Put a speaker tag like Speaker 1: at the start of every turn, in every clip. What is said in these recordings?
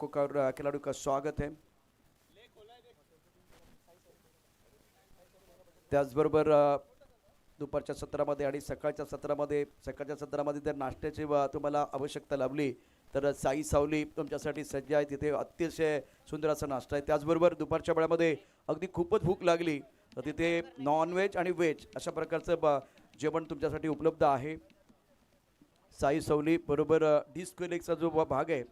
Speaker 1: आपको खिलाड़ियों का स्वागत है। त्याचबरोबर दुपारच्या सत्रामध्ये आणि सकाळच्या सत्रामध्ये जर नाश्त्याची तुम्हाला आवश्यकता लाभली तर साई सावली तुमच्यासाठी सज्ज आहे। तिथे अतिशय सुंदर असा नाश्ता आहे। त्याचबरोबर दुपारच्या वेळामध्ये अगदी खूपच भूक लागली तर तिथे नॉनव्हेज आणि व्हेज अशा प्रकारचं जेवण तुमच्यासाठी उपलब्ध आहे। साई सावली बरोबर डिस्क्वेलेक्सचा जो भाग आहे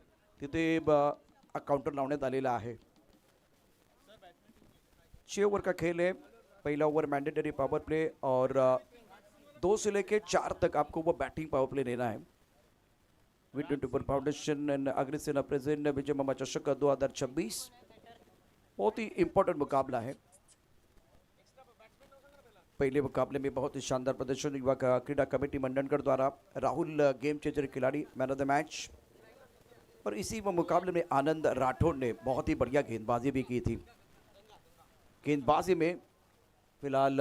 Speaker 1: तिथे काउंटर लावण्यात आलेला आहे। 6 ओवर का खेल है। पहला ओवर मैंडेटरी पावर प्ले और 2 से लेके 4 तक आपको वो बैटिंग पावर प्ले लेना है। V24 फाउंडेशन एंड अग्रसेना प्रेजेंट विजय मामा चषक 2026 बहुत ही इंपॉर्टेंट मुकाबला है। पहले मुकाबले में बहुत ही शानदार प्रदर्शन युवा क्रीडा कमेटी मंडनगढ़ द्वारा राहुल गेम चेंजर खिलाड़ी मैन ऑफ द मैच, और इसी मुकाबले में आनंद राठौड़ ने बहुत ही बढ़िया गेंदबाजी भी की थी। गेंदबाजी में फिलहाल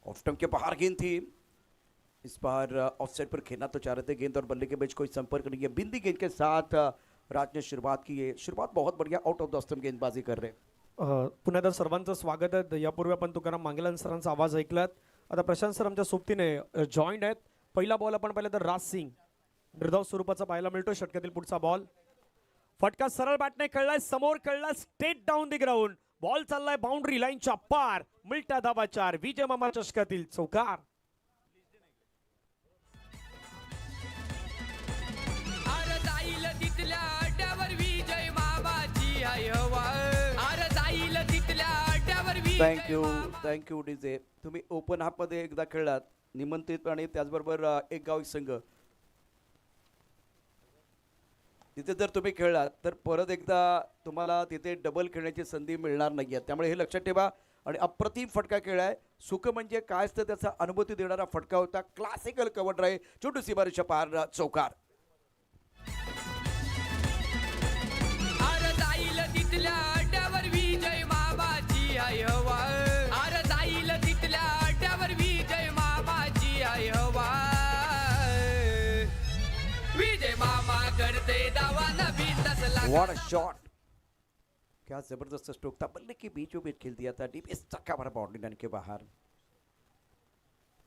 Speaker 1: ऑफ स्टंप के बाहर गेंद थी। इस बार ऑफ साइड पर खेलना तो चाह रहे थे, गेंद और बल्ले के बीच कोई संपर्क नहीं है। बिंदी गेंद के साथ राज ने शुरुआत की है। शुरुआत बहुत बढ़िया आउट ऑफ द स्टंप गेंदबाजी कर रहे।
Speaker 2: पुन्हा एकदा सर्वांचं स्वागत आहे। यापूर्वी आपण तुकाराम मांगेलान सरांचा आवाज ऐकलात। आता प्रशांत सर आमच्या सोबतीने जॉईंट आहेत। पहिला बॉल आपण पाहिला तर राज सिंग निर्धाव स्वरूपाचा पाहायला मिळतो। षटकातील पुढचा बॉल फटका सरळ बॅटने खेळलाय, समोर खेळला, straight down the ground. Ball चाललाय बाउंड्री लाईनच्या पार, मिळता धावा 4। विजय मामा चषकातील चौकार।
Speaker 1: Thank you DJ. तुम्ही ओपन हाफ मध्ये एकदा खेळलात, निमंत्रित आणि त्याचबरोबर एक गाव एक संघ तिथे जर तुम्ही खेळलात तर परत एकदा तुम्हाला तिथे डबल खेळण्याची संधी मिळणार नाही आहे। त्यामुळे हे लक्षात ठेवा। आणि अप्रतिम फटका खेळाय। सुख म्हणजे काय असतं त्याचा अनुभूती देणारा फटका होता। क्लासिकल कव्हर ड्राइव्ह, छोटू सीमारेषा पार, चौकार। What a shot! क्या जबरदस्त स्ट्रोक था। बल्ले के बीचों बीच खेल दिया था, डीप इस चक्का भरा बाउंड्री लाइन के बाहर।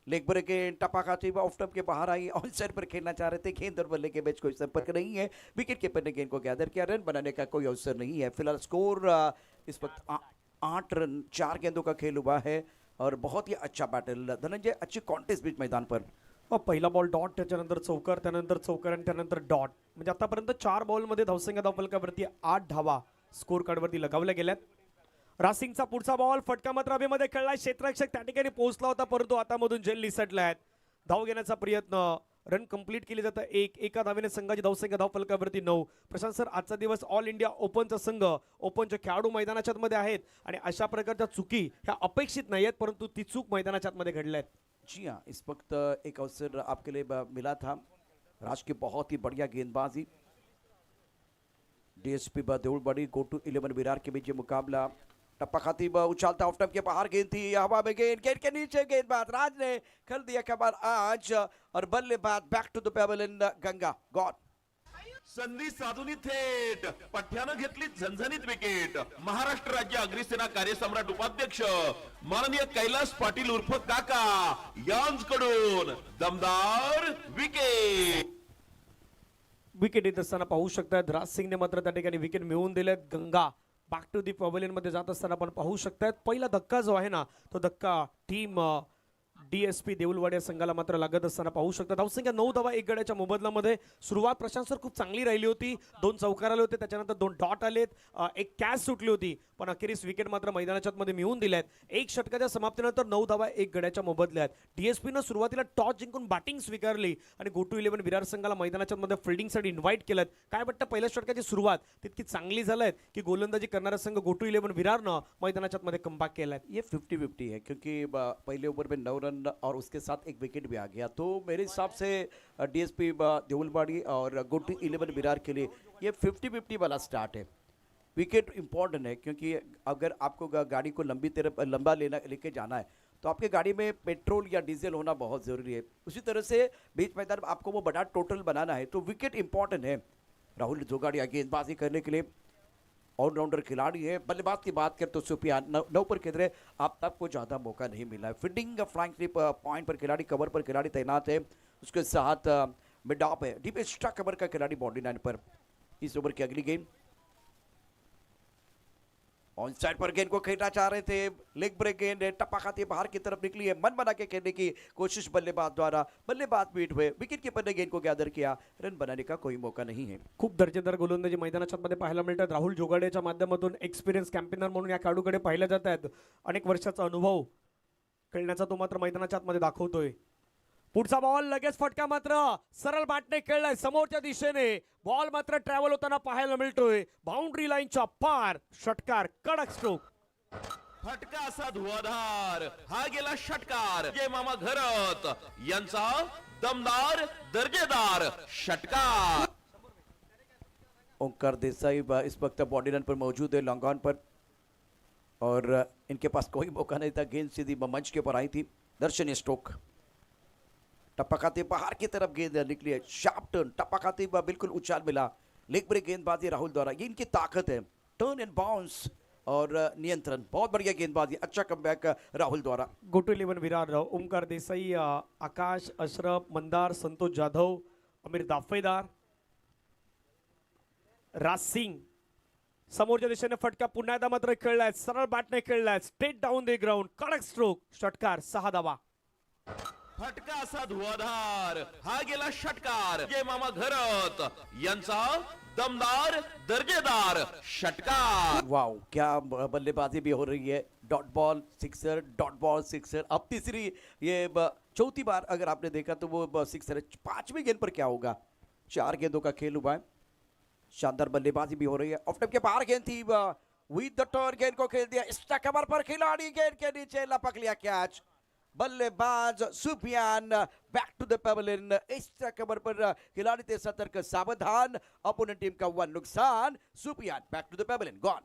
Speaker 1: लेग ब्रेक के टपा थी, ऑफ स्टंप के बाहर आई। ऑन साइड पर खेलना चाह रहे थे, गेंद और बल्ले के बीच कोई संपर्क नहीं है। विकेट कीपर ने गेंद को गैदर किया, रन बनाने का कोई अवसर नहीं है। फिलहाल स्कोर इस वक्त 8 रन 4 गेंदों का खेल हुआ है और बहुत ही अच्छा बैटल। धनंजय, अच्छी कॉन्टेस्ट बीच मैदान पर।
Speaker 2: पहिला बॉल डॉट, त्याच्यानंतर चौकार, त्यानंतर चौकार आणि त्यानंतर डॉट। म्हणजे आतापर्यंत 4 बॉलमध्ये धावसंख्या धावफलकावरती 8 धावा स्कोर कार्डवरती लगावल्या गेल्यात। रासिंगचा पुढचा बॉल फटका मात्र हवेमध्ये खेळलाय, क्षेत्ररक्षक त्या ठिकाणी पोहोचला होता परंतु हातामधून झेल निसटलाय। धाव घेण्याचा प्रयत्न, रन कंप्लीट केली जातं। एका धावेने संघाची धावसंख्या धावफलकावरती 9। प्रशांत सर, आजचा दिवस ऑल इंडिया ओपनचा संघ, ओपनचे खेळाडू मैदानाच्या मध्ये आहेत आणि अशा प्रकारच्या चुकी ह्या अपेक्षित नाही आहेत परंतु ती चूक मैदानाच्या मध्ये घडल्या आहेत।
Speaker 1: जी हाँ, इस वक्त एक अवसर आपके लिए मिला था। राज की बहुत ही बढ़िया गेंदबाजी। DSP Deulwadi go to 11 Virar के बीच ये मुकाबला। टप्पा खाती उछालता, ऑफ स्टंप के बाहर गेंद थी, हवा में गेंद के नीचे गेंदबाज राज ने कर दिया कमाल आज, और बल्लेबाज back to the pavilion in Ganga गॉड।
Speaker 3: संधी साधूनी थेट पठ्यानं घेतली झणझणीत विकेट। महाराष्ट्र राज्य अग्रसेना कार्यसम्राट उपाध्यक्ष माननीय कैलास पाटील उर्फ काका यांकडून दमदार विकेट।
Speaker 2: विकेट येत असताना पाहू शकतात राज सिंगने मात्र त्या ठिकाणी विकेट मिळवून दिलेत। Ganga back to the pavilion मध्ये जात असताना आपण पाहू शकतात पहिला धक्का जो आहे ना तो धक्का टीम डीएसपी देउलवाडी संघाला मात्र लागत असताना पाहू शकता। धावसंख्या 9 धावा 1 गड्याच्या मोबदल्यामध्ये। सुरुवात प्रशांत सर खूप चांगली राहिली होती। 2 चौकार आले होते, त्याच्यानंतर 2 डॉट आलेत, एक कॅच सुटली होती पण अखेरीस विकेट मात्र मैदानाच्या मध्ये मिळवून दिल्यात। एक षटकाच्या समाप्तीनंतर 9 धावा 1 गड्याच्या मोबदल्यात। डीएसपीनं सुरुवातीला टॉस जिंकून बॅटिंग स्वीकारली आणि गो टू 11 विरार संघाला मैदानाच्या मध्ये फिल्डिंगसाठी इन्व्हाइट केलं। काय वाटतं पहिल्या षटकाची सुरुवात तितकी चांगली झाली की गोलंदाजी करणारा संघ गो टू 11 विरारनं मैदानाच्या मध्ये कमबॅक केलाय।
Speaker 1: ये 50-50 है क्योंकि पहले ओवर में 9 रन और उसके साथ एक विकेट भी आ गया। तो मेरे हिसाब से डीएसपी देउलवाड़ी और गो टू 11 विरार के लिए ये 50-50 वाला स्टार्ट है। विकेट इंपॉर्टेंट है क्योंकि अगर आपको गाड़ी को लंबा लेके जाना है तो आपकी गाड़ी में पेट्रोल या डीजल होना बहुत ज़रूरी है। उसी तरह से बीच मैदान में आपको वो बड़ा टोटल बनाना है, तो विकेट इंपॉर्टेंट है। राहुल जोगाड़िया गेंदबाजी करने के लिए ऑलराउंडर खिलाड़ी है। बल्लेबाज की बात करें तो सुफियान नौ पर खेल रहे, आप सबको ज़्यादा मौका नहीं मिला है। फील्डिंग फ्लैंक स्लिप पॉइंट पर खिलाड़ी, कवर पर खिलाड़ी तैनात है। उसके साथ मिड ऑफ है, डीप एक्स्ट्रा कवर का खिलाड़ी बॉडी लाइन पर। इस ओवर की अगली गेंद ऑन साइड पर गेंद को खेलना चाह रहे थे, लेग ब्रेक गेंद है, टप्पा खाती बाहर की तरफ निकली है। मन बना के खेलने की कोशिश बल्लेबाज द्वारा, बल्लेबाज बीट हुए, विकेट कीपर ने गेंद को गैदर किया, रन बनाने का कोई मौका नहीं है।
Speaker 2: खूप दर्जेदार गोलंदाजी मैदानाच्या मध्ये पाहायला मिळतात। राहुल जोगाडेच्या माध्यमातून एक्सपिरियन्स कॅम्पेनर म्हणून या खेळाडूकडे पाहिल्या जात आहेत। अनेक वर्षाचा अनुभव खेळण्याचा तो मात्र मैदानाच्या आतमध्ये दाखवतोय। पुढचा बॉल लगेच फटका मात्र सरळ बॅटने खेळलाय समोरच्या दिशेने, बॉल मात्र ट्रॅव्हल होताना पाहायला मिळतोय बाउंड्री लाईनच्या पार, षटकार, कडक स्ट्रोक।
Speaker 3: फटका असा धुवाधार, हा गेला षटकार। जय मामा घरत यांचा दमदार दर्जेदार षटकार।
Speaker 1: ओंकार देसाई इस वक्त बॉडी लाइन पर मौजूद है, लॉन्ग ऑन पर, और इनके पास कोई मौका नहीं था। गेंद सीधी मंच के ऊपर आई थी। दर्शनीय स्ट्रोक, टप्पा खाते बाहर की तरफ गेंद निकली है, शार्प टर्न, टप्पा खाते बिल्कुल उछाल मिला। लेग ब्रेक गेंदबाजी राहुल द्वारा, ये इनकी ताकत है। टर्न एंड बाउंस और नियंत्रण, बहुत बढ़िया गेंदबाजी, अच्छा कमबैक राहुल द्वारा।
Speaker 2: गो टू 11 विरार, ओमकार देसाई, आकाश, अशरफ, मंदार, संतोष जाधव, अमीर दाफेदार, राज सिंग। समोरच्या दिशेने फटका पुन्हा एकदा मात्र खेळलाय, सरळ बॅटने खेळलाय, स्ट्रेट डाऊन द ग्राउंड, कडक स्ट्रोक, षटकार, 6 धावा।
Speaker 3: फटका असा धुवाधार, हा गेला षटकार। जय मामा घरत यांचा दमदार दर्जेदार षटकार।
Speaker 1: वाओ, क्या बल्लेबाजी भी हो रही है। Dot ball sixer, dot ball sixer, अब तीसरी, ये चौथी बार अगर आपने देखा तो वो सिक्सर है। 5वीं गेंद पर क्या होगा, 4 गेंदों का खेल हुआ है। शानदार बल्लेबाजी भी हो रही है। ऑफ टाइम के बाहर गेंद थी, विद द टर्न गेंद को खेल दिया, एक्स्ट्रा कवर पर खिलाड़ी गेंद के नीचे लपक लिया कैच। बल्लेबाज Sufiyan back to the pavilion, extra cover पर खिलाड़ी थे सतर्क, सावधान। अपोनेंट टीम का हुआ नुकसान, Sufiyan back to the pavilion, gone.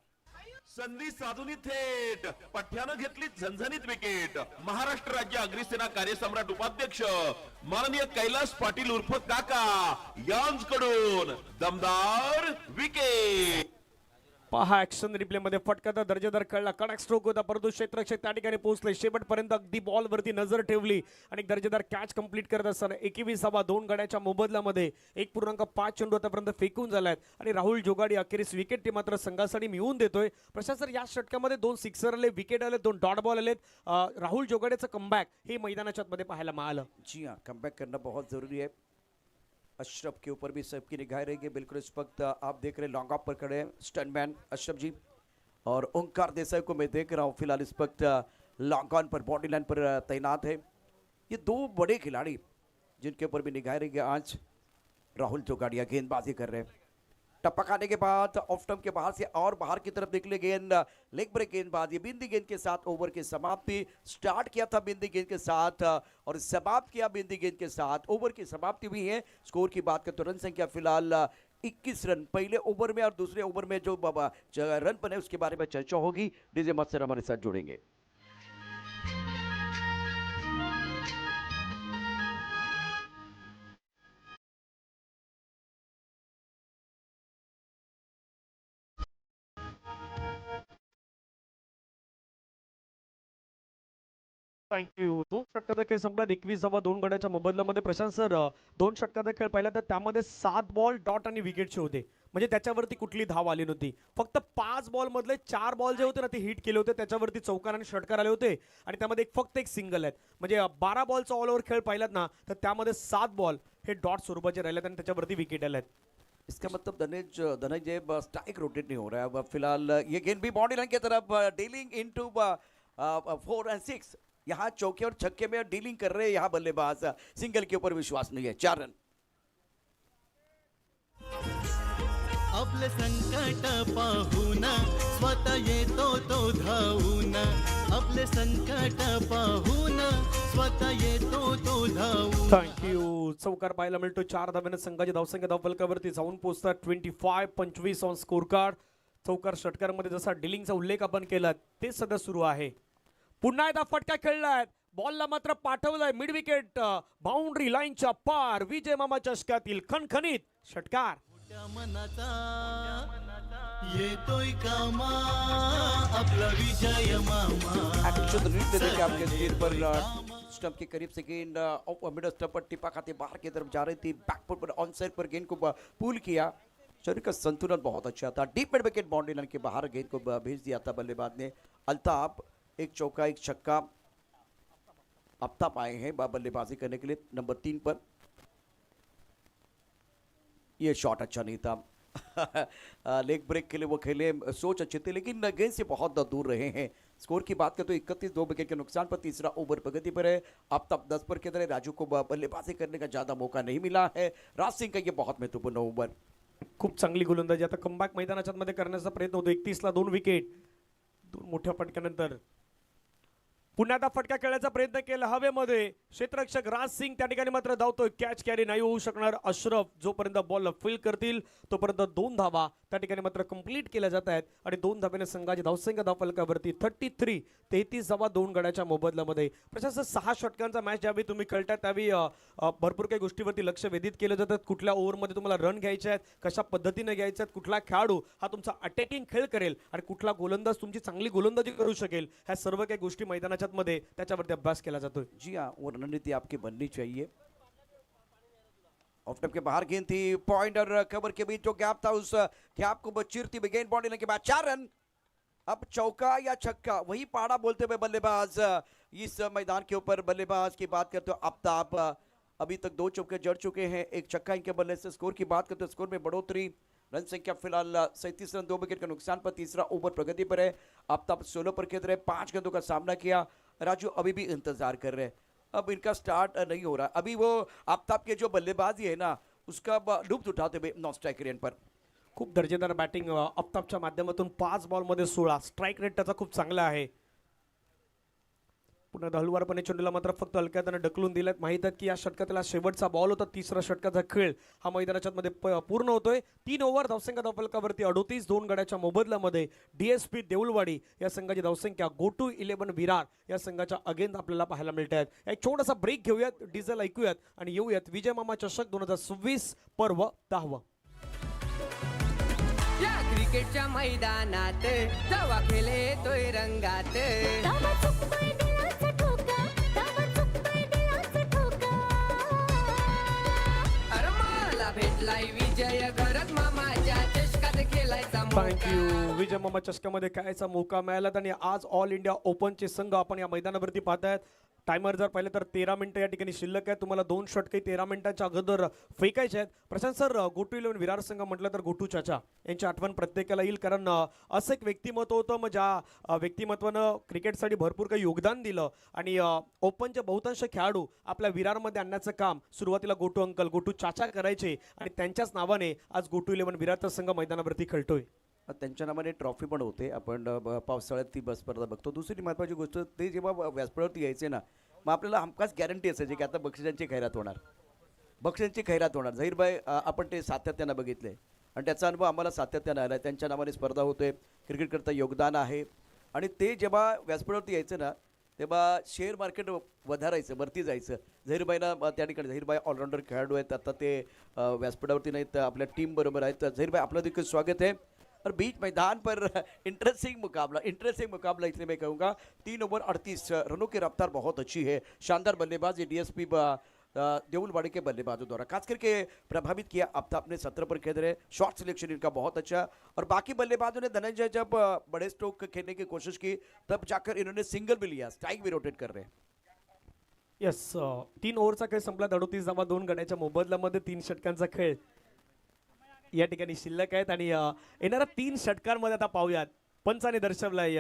Speaker 3: संधी साधून थेट पठ्यानं घेतली झणझणीत विकेट। महाराष्ट्र राज्य अग्निसेना कार्यसम्राट उपाध्यक्ष माननीय कैलास पाटील उर्फ काका यांच्याकडून दमदार विकेट।
Speaker 2: पहा ऍक्शन रिप्ले मध्ये फटका तर दर्जेदार खेळला, कडक स्ट्रोक होता, परंतु क्षेत्ररक्षक त्या ठिकाणी पोहोचले, शेवटपर्यंत अगदी बॉल वरती नजर ठेवली आणि दर्जेदार कॅच कंप्लीट करत असताना 21 2 गड्याच्या मोबदल्यामध्ये 1.5 चेंडू आतापर्यंत फेकून झालायत आणि राहुल जोगाडी अखेरीस विकेट ती मात्र संघासाठी मिळवून देतोय। प्रशांत सर, या षटकामध्ये 2 सिक्सर आले, विकेट आले, 2 डॉट बॉल आलेत। राहुल जोगाडेचं कमबॅक हे मैदानाच्या मध्ये पाहायला मिळालं।
Speaker 1: जी हाँ, कमबैक करना बहुत ज़रूरी है। अशरफ के ऊपर भी सबकी निगाह रहेगी। बिल्कुल इस वक्त आप देख रहे हैं लॉन्ग ऑफ पर खड़े हैं स्टनमैन अशरफ जी, और ओंकार देसाई को मैं देख रहा हूँ फिलहाल इस वक्त लॉन्ग ऑन पर, बॉडी लाइन पर तैनात है। ये 2 बड़े खिलाड़ी जिनके ऊपर भी निगाह रहेगी आज। राहुल जोगाड़िया गेंदबाजी कर रहे हैं, टप्पा खाने के बाद ऑफ टर्म के बाहर से और बाहर की तरफ निकले गेंद, लेग ब्रेक गेंदबाजी, बिंदी गेंद के साथ ओवर की समाप्ति। स्टार्ट किया था बिंदी गेंद के साथ और समाप्त किया बिंदी गेंद के साथ, ओवर की समाप्ति हुई है। स्कोर की बात करें तो रन संख्या फिलहाल 21 रन पहले ओवर में, और दूसरे ओवर में जो रन बने उसके बारे में चर्चा होगी। डीजे मास्टर हमारे साथ जुड़ेंगे।
Speaker 2: थँक्यू। 2 षटकाचा खेळ संपला 21 2 गड्याच्या मोबदल्यामध्ये। प्रशांत सर, 2 षटकाचा खेळ पाहिला तर त्यामध्ये 7 बॉल डॉट आणि विकेटचे होते, म्हणजे त्याच्यावरती कुठली धाव आली नव्हती। फक्त 5 बॉल मधले 4 बॉल जे होते ना ते हिट केले होते, त्याच्यावरती चौकार आणि षटकार आले होते आणि त्यामध्ये फक्त एक सिंगल आहेत। म्हणजे 12 बॉलचा ऑल ओव्हर खेळ पाहिलात ना तर त्यामध्ये 7 बॉल हे डॉट स्वरूपाचे राहिलेत आणि त्याच्यावरती विकेट आलेत।
Speaker 1: इसका मतलब धनंजय स्ट्राइक रोटेट नहीं हो रहा है अब फिलहाल। ये गेंद भी बॉडी लाइन की तरफ डीलिंग इनटू 4 और 6, यहाँ चौके और छक्के में डीलिंग कर रहे हैं यहाँ बल्लेबाज। सिंगल के ऊपर विश्वास नहीं है, 4 रन।
Speaker 4: आपले संकट पाहून स्वतः येतो तो धावून, आपले संकट पाहून स्वतः येतो तो धावून।
Speaker 2: थँक्यू। चौकार पाहायला मिळतो, 4 धाव्याने संघाची धावसंख्या धावफलकावरती जाऊन पोहोचतात 25-25 ऑन स्कोर कार्ड। चौकार षटकारामध्ये जसा डिलिंगचा उल्लेख आपण केला ते सध्या सुरू आहे। पुन्हा एकदा फटका खेळलाय, बॉलला मात्र पाठवलाय मिड विकेट, बाउंड्री लाईनच्या पार. विजय मामा चषकातील खणखणीत षटकार.
Speaker 4: त्या मनाचा येतोय कामा आपला विजय मामा.
Speaker 1: एक्शन रीड देखे आपके स्क्रीन पर स्टंप के करीब से गेंद मिडल स्टंप पर टिपा खाते बाहर की तरफ जा रही थी. बैकफुट पर ऑन साइड पर गेंद को पुल किया. शरीर का संतुलन बहुत अच्छा था. Deep mid wicket boundary line के बाहर गेंद को भेज दिया था बल्लेबाज ने. अल्ताफ एक चौका एक छक्का. अल्ताफ आए हैं बल्लेबाजी करने के लिए नंबर 3 पर. ये शॉट अच्छा नहीं था. लेग ब्रेक के लिए वो खेले, सोच अच्छी थी लेकिन गेंद से बहुत दूर रहे हैं. स्कोर की बात करें तो 31 2 विकेट के नुकसान पर तीसरा ओवर प्रगति पर है. अब तक 10 पर की तरह राजू को बल्लेबाजी करने का ज्यादा मौका नहीं मिला है. राज सिंह का ये बहुत महत्वपूर्ण ओवर.
Speaker 2: खूप चांगली गोलंदाजी आता कमबॅक मैदानाच्या मध्ये करण्याचा प्रयत्न होतो. 31 ला 2 विकेट. 2 मोठ्या फटक्यानंतर पुन्हा एकदा फटका खेळण्याचा प्रयत्न केला हवेमध्ये. क्षेत्ररक्षक राज सिंग त्या ठिकाणी मात्र धावतोय. कॅच कॅरी नाही होऊ शकणार. अशरफ जोपर्यंत बॉल फील करतील तोपर्यंत 2 धावा त्या ठिकाणी मात्र कंप्लीट केल्या जात आहेत आणि 2 धाब्याने संघाची धावसंख्या धावफलकावरती 33 धावा 2 गड्याच्या मोबदल्यामध्ये. प्रशासन 6 षटकांचा मॅच ज्यावेळी तुम्ही खेळताय त्यावेळी भरपूर काही गोष्टीवरती लक्ष वेधित केलं जातं. कुठल्या ओव्हरमध्ये तुम्हाला रन घ्यायचे आहेत, कशा पद्धतीने घ्यायचे आहेत, कुठला खेळाडू हा तुमचा अटॅकिंग खेळ करेल आणि कुठला गोलंदाज तुमची चांगली गोलंदाजी करू शकेल, ह्या सर्व काही गोष्टी मैदानाच्या मध्ये त्याच्यावरती अभ्यास केला जातोय.
Speaker 1: जी हाँ, वो रणनीति आपकी बननी चाहिए. ऑफ टॉप के बाहर गेंद थी. पॉइंट और कवर के बीच जो गैप था उस गैप को चीरती हुई गेंद बाउंड्री लाइन के बाद 4 रन. अब चौका या छक्का वही पाड़ा बोलते हुए बल्लेबाज इस मैदान के ऊपर. बल्लेबाज की बात करते हो आफ्ताब, अभी तक 2 चौके जड़ चुके हैं, 1 छक्का इनके बल्ले से. स्कोर की बात करते हो स्कोर में बढ़ोतरी. रन संख्या फिलहाल 37 रन 2 विकेट के नुकसान पर तीसरा ओवर प्रगति पर है. आफ्ताब 16 पर खेल रहे, 5 गेंदों का सामना किया. राजू अभी भी इंतजार कर रहे हैं. अब इनका स्टार्ट नहीं हो रहा. अभी वो आफ्ताब के जो बल्लेबाजी है ना उसका लुत्फ उठाते हुए नॉन स्ट्राइक रेट पर.
Speaker 2: खूप दर्जेदार बॅटिंग आफ्ताबच्या माध्यमातून. 5 बॉलमध्ये 16. स्ट्राईक रेट त्याचा खूप चांगला आहे. पुन्हा हलवारपणे चेंडूला मात्र फक्त हलक्याने ढकलून दिलेत. माहित आहे की या षटकातला शेवटचा बॉल होता. तिसरा षटकाचा खेळ हा मैदानाच्या मध्ये पूर्ण होतोय. 3 ओव्हर धावसंख्या धावफलकावरती 38 2 गड्याच्या मोबदल्यामध्ये डीएसपी देऊळवाडी या संघाची धावसंख्या गो टू 11 विरार या संघाच्या अगेंद आपल्याला पाहायला मिळत आहेत. एक छोटासा ब्रेक घेऊयात, डिझेल ऐकूयात आणि येऊयात विजय मामा चषक 2026 पर्व 10.
Speaker 5: या क्रिकेटच्या मैदानात तवा खेळे तोय रंगात.
Speaker 6: तवा चुकतोय दिलाचा ठोका, तवा चुकतोय दिलाचा ठोका.
Speaker 5: अरे मला भेटलाय विजय घरात मामाच्या चषकात खेळायचा
Speaker 2: थँक्यू. विजय मामा चषकामध्ये खेळायचा मौका मिळाला आणि आज ऑल इंडिया ओपनचे संघ आपण या मैदानावरती पाहतायत. टायमर जर पाहिलं तर 13 मिनिटं या ठिकाणी शिल्लक आहे. तुम्हाला 2 षटके 13 मिनिटांच्या अगोदर फेकायचे आहेत. प्रशांत सर, गोटू 11 विरार संघ म्हटलं तर गोटू चाचा यांची आठवण प्रत्येकाला येईल, कारण असं एक व्यक्तिमत्व होतं मग ज्या व्यक्तिमत्वानं क्रिकेटसाठी भरपूर काही योगदान दिलं आणि ओपनचे बहुतांश खेळाडू आपल्या विरारमध्ये आणण्याचं काम सुरुवातीला गोटू अंकल, गोटू चाचा करायचे आणि त्यांच्याच नावाने आज गोटू 11 विरारचा संघ मैदानावरती खेळतोय.
Speaker 1: त्यांच्या नावाने ट्रॉफी पण होते. आपण पावसाळ्यात ती बस स्पर्धा बघतो. दुसरी महत्त्वाची गोष्ट ते जेव्हा व्यासपीठावरती यायचे ना मग आपल्याला हमखास गॅरंटी असायची की आता बक्षिसांची खैरात होणार, बक्षिसांची खैरात होणार. झहीरभाई आपण ते सातत्यानं बघितले आणि त्याचा अनुभव आम्हाला सातत्यानं आला. त्यांच्या नावाने स्पर्धा होते, क्रिकेटकरता योगदान आहे आणि ते जेव्हा व्यासपीठावरती यायचं ना तेव्हा शेअर मार्केट वधारायचं, वरती जायचं. झहीरभाईला त्या ठिकाणी, झहीरभाई ऑलराऊंडर खेळाडू आहेत, आता ते व्यासपीठावरती नाहीत, आपल्या टीम बरोबर आहेत. झहीरभाई आपलं देखील स्वागत है. और बीच मैदान पर इंटरेस्टिंग मुकाबला इसलिए मैं कहूँगा. 3 ओवर 38 रनों की रफ्तार बहुत अच्छी है. शानदार बल्लेबाज डीएसपी देउलवाड़ी के बल्लेबाजों द्वारा खास करके प्रभावित किया. आफ्ताब ने 17 पर खेल रहे, शॉट सिलेक्शन इनका बहुत अच्छा और बाकी बल्लेबाजों ने धनंजय जब बड़े स्ट्रोक खेलने की कोशिश की तब जाकर इन्होंने सिंगल भी लिया. स्ट्राइक भी रोटेट कर रहे हैं.
Speaker 2: येस, 3 ओव्हरचा खेळ संपला. 38 धावा 2 गड्याच्या मोबदल्यामध्ये 3 षटकांचा खेळ या ठिकाणी शिल्लक आहेत आणि येणाऱ्या 3 षटकांमध्ये आता पाहूयात. पंचाने दर्शवलाय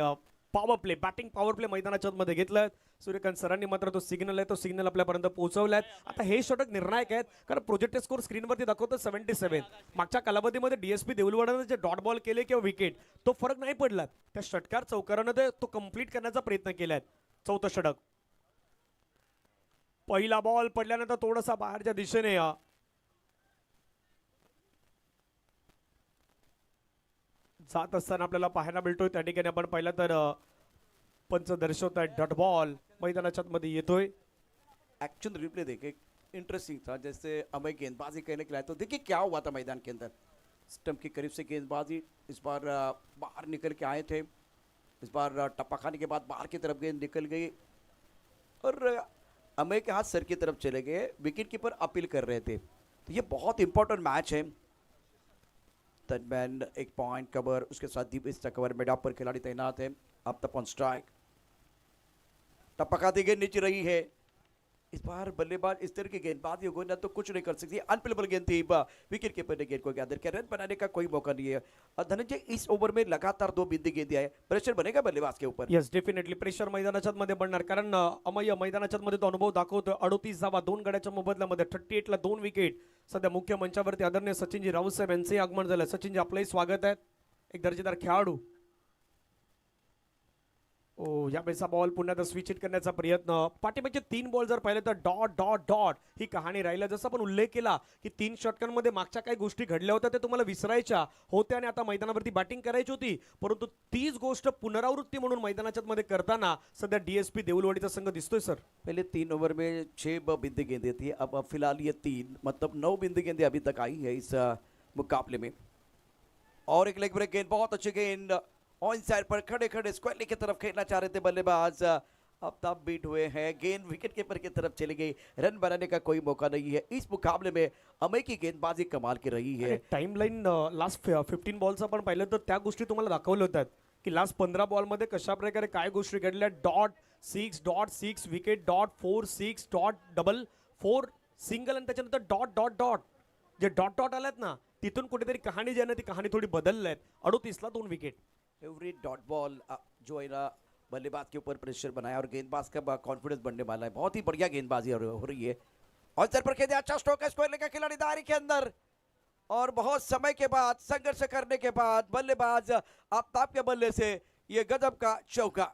Speaker 2: power play, batting power play मैदानाच्या मध्ये घेतलाय. सूर्यकांत सरांनी मात्र तो सिग्नल आहे, तो सिग्नल आपल्यापर्यंत पोहोचवलाय. आता हे षटक निर्णायक आहेत कारण प्रोजेक्टेड स्कोर स्क्रीनवरती दाखवतो 77. मागच्या कालावधीमध्ये डीएसपी देऊलवाडाने जे डॉट बॉल केले किंवा विकेट तो फरक नाही पडला. त्या षटकार चौकारानं तो कंप्लीट करण्याचा प्रयत्न केलाय. 4थं षटक. पहिला बॉल पडल्यानंतर थोडासा बाहेरच्या दिशेने जात असताना आपल्याला पाहायला मिळतोय. त्या ठिकाणी आपण पाहिलं तर पंच दर्शवत आहेत डॉट बॉल मैदानाच्या मध्ये येतोय.
Speaker 1: एक्शन रिप्ले देखे इंटरेस्टिंग था, जैसे अमय गेंदबाजी करने के लिए आए तो देखिए क्या हुआ था मैदान के अंदर. स्टंप के करीब से गेंदबाजी, इस बार बाहर निकल के आए थे, इस बार टप्पा खाने के बाद बाहर की तरफ गेंद निकल गई और अमय के हाथ सर की तरफ चले गए. विकेट कीपर अपील कर रहे थे. तो ये बहुत इंपॉर्टेंट मैच है. तनमैन एक पॉइंट कवर, उसके साथ दीपेश कवर मिड ऑफ पर खिलाड़ी तैनात है. अब तक ऑन स्ट्राइक, टप्पा खाती गेंद नीचे रही है. इस बार बल्लेबाज इस तरह की गेंदबाजी हो ना तो कुछ नहीं कर सकती. अनप्लेबल गेंद थी, विकेट कीपर ने गेंद को गैदर किया. रन बनाने का कोई मौका नहीं है. और धनंजय इस ओवर में लगातार 2 बिंदी गेंद आए, प्रेशर बनेगा बल्लेबाज के ऊपर.
Speaker 2: येस डेफिनेटली प्रेशर मैदानाच्या मध्ये बनणार, कारण अमय मैदानाच्या मध्ये तो अनुभव दाखवतोय. 38 धावा 2 गड्याच्या मोबदल्यामध्ये 38 ला 2 विकेट. सध्या मुख्य मंचावरती आदरणीय सचिनजी राऊत साहेब यांचे आगमन झालं. सचिनजी आपलंही स्वागत आहे. एक दर्जेदार खेळाडू. ओ यावेळेचा बॉल पुन्हा एकदा स्विच हिट करण्याचा प्रयत्न. पाठीमागचे 3 बॉल जर पाहिले तर डॉट डॉट डॉट ही कहाणी राहिला. जसं आपण उल्लेख केला की 3 षटकांमध्ये मागच्या काही गोष्टी घडल्या होत्या ते तुम्हाला विसरायच्या होत्या आणि आता मैदानावरती बॅटिंग करायची होती, परंतु तीच गोष्ट पुनरावृत्ती म्हणून मैदानाच्या मध्ये करताना सध्या डीएसपी देऊलवाडीचा संघ दिसतोय. सर
Speaker 1: पहले 3 ओवर में 6 बिंदी गेंदें थी, अब फिलहाल ये 3 मतलब 9 बिंदी गेंदें अभी तक आई है इस मुकाबले में. और एक लेग ब्रेक गेंद, बहुत अच्छी गेंद ऑन साइड पर खड़े खड़े स्क्वायर की तरफ खेलना चाह रहे थे बल्लेबाज. अब तब बीट हुए हैं, गेंद विकेट कीपर की तरफ चली गई. रन बनाने का कोई मौका नहीं है. इस मुकाबले में अमय की गेंदबाजी कमाल की रही है.
Speaker 2: टाइम लाईन लास्ट 15 बॉलचं आपण पाहिलं तर त्या गोष्टी तुम्हाला दाखवल्या होत्या की लास्ट 15 बॉलमध्ये कशा प्रकारे काय गोष्टी घडल्या. .6 विकेट, .46 .4 सिंगल आणि त्याच्यानंतर dot dot dot J dot dot आल्यात ना तिथून कुठेतरी कहाणी जी आहे ना ती कहाणी थोडी बदलल्या आहेत. 38 ला 2 विकेट.
Speaker 1: एवरी डॉट बॉल जो है ना बल्लेबाज के ऊपर प्रेशर बनाया और गेंदबाज का कॉन्फिडेंस बढ़ने वाला है. बहुत ही बढ़िया गेंदबाजी हो रही है. और सर पर खेल अच्छा स्ट्रोक है, स्क्वायर लेकर खिलाड़ी दायरे के अंदर और बहुत समय के बाद संघर्ष करने के बाद बल्लेबाज आफ्ताब के बल्ले से ये गजब का चौका.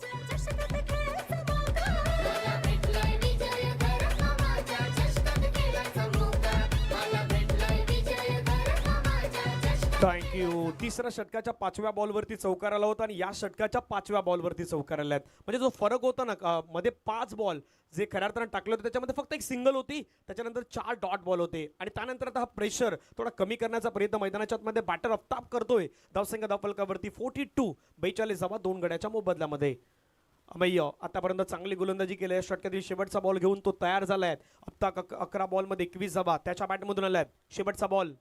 Speaker 6: चषकात खेळायचा मौका.
Speaker 5: मला भेटलाय विजय घरात माझ्या चषकात खेळायचा मौका. मला भेटलाय विजय घरात माझ्या चषकात.
Speaker 2: थँक्यू. तिसऱ्या षटकाच्या 5व्या बॉलवरती चौकार आला होता आणि या षटकाच्या 5व्या बॉलवरती चौकार आला आहेत. म्हणजे जो फरक होता ना मध्ये 5 बॉल जे खऱ्या अर्थानं टाकले होते त्याच्यामध्ये फक्त एक सिंगल होती, त्याच्यानंतर 4 डॉट बॉल होते आणि त्यानंतर आता हा प्रेशर थोडा कमी करण्याचा प्रयत्न मैदानाच्या मध्ये बॅटर अफ्ताब करतोय. धावसंख्या धावफलकावरती 42 धावा 2 गड्याच्या मोबदल्यामध्ये. अमय आतापर्यंत चांगली गोलंदाजी केली आहे. षटकातील शेवटचा बॉल घेऊन तो तयार झालाय. आता 11 बॉलमध्ये 21 धावा त्याच्या बॅटमधून आल्यात. शेवटचा बॉल,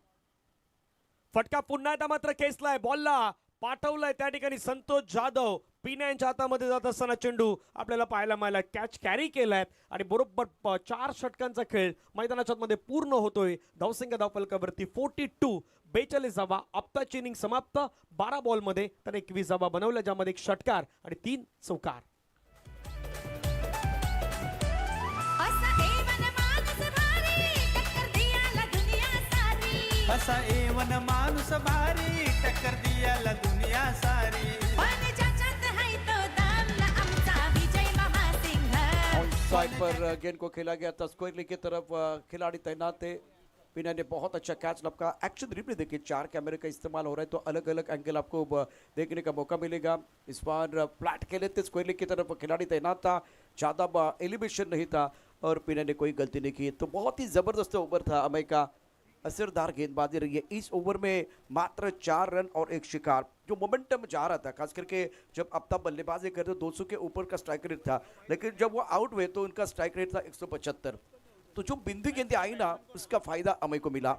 Speaker 2: फटका पुन्हा एकदा मात्र खेचलाय. बॉलला पाठवलाय त्या ठिकाणी संतोष जाधव. पिण्यांच्या हातामध्ये जात असताना चेंडू आपल्याला पाहायला मिळाला. कॅच कॅरी केलाय आणि बरोबर 4 षटकांचा खेळ मैदानाच्या मध्ये पूर्ण होतोय. धावसंख्या धावफलकावरती 42 धावा. आत्ताची इनिंग समाप्त. 12 बॉलमध्ये त्याने 21 धावा बनवल्या, ज्यामध्ये 1 षटकार आणि 3 चौकार.
Speaker 6: असा एवन माणूस भारी टक्कर दियाला दुनिया सारी.
Speaker 4: असा एवन माणूस भारी टक्कर दियाला दुनिया सारी.
Speaker 6: पण ज्याच्यात है तो दामला आमचा विजय महासिंह.
Speaker 1: ऑन साइड पर गेंद को खेला गया था, स्क्वायर की तरफ खिलाड़ी तैनात थे. पिना ने बहुत अच्छा कैच लपका. एक्शन रिप्ले देखिए, 4 कैमरे का इस्तेमाल हो रहा है तो अलग अलग एंगल आपको देखने का मौका मिलेगा. इस बार फ्लैट खेले थे, स्क्वायर की तरफ खिलाड़ी तैनात था, ज़्यादा एलिवेशन नहीं था और पिना ने कोई गलती नहीं की. तो बहुत ही ज़बरदस्त ओवर था अमय का. असरदार गेंदबाजी रही है. इस ओवर में मात्र 4 रन और 1 शिकार. जो मोमेंटम जा रहा था, खास करके जब आफ्ताब बल्लेबाजी करते 200 के ऊपर का स्ट्राइक रेट था, लेकिन जब वो आउट हुए तो उनका स्ट्राइक रेट था 175. तो जो बिंदी गेंदें आई ना उसका फायदा अमय को मिला.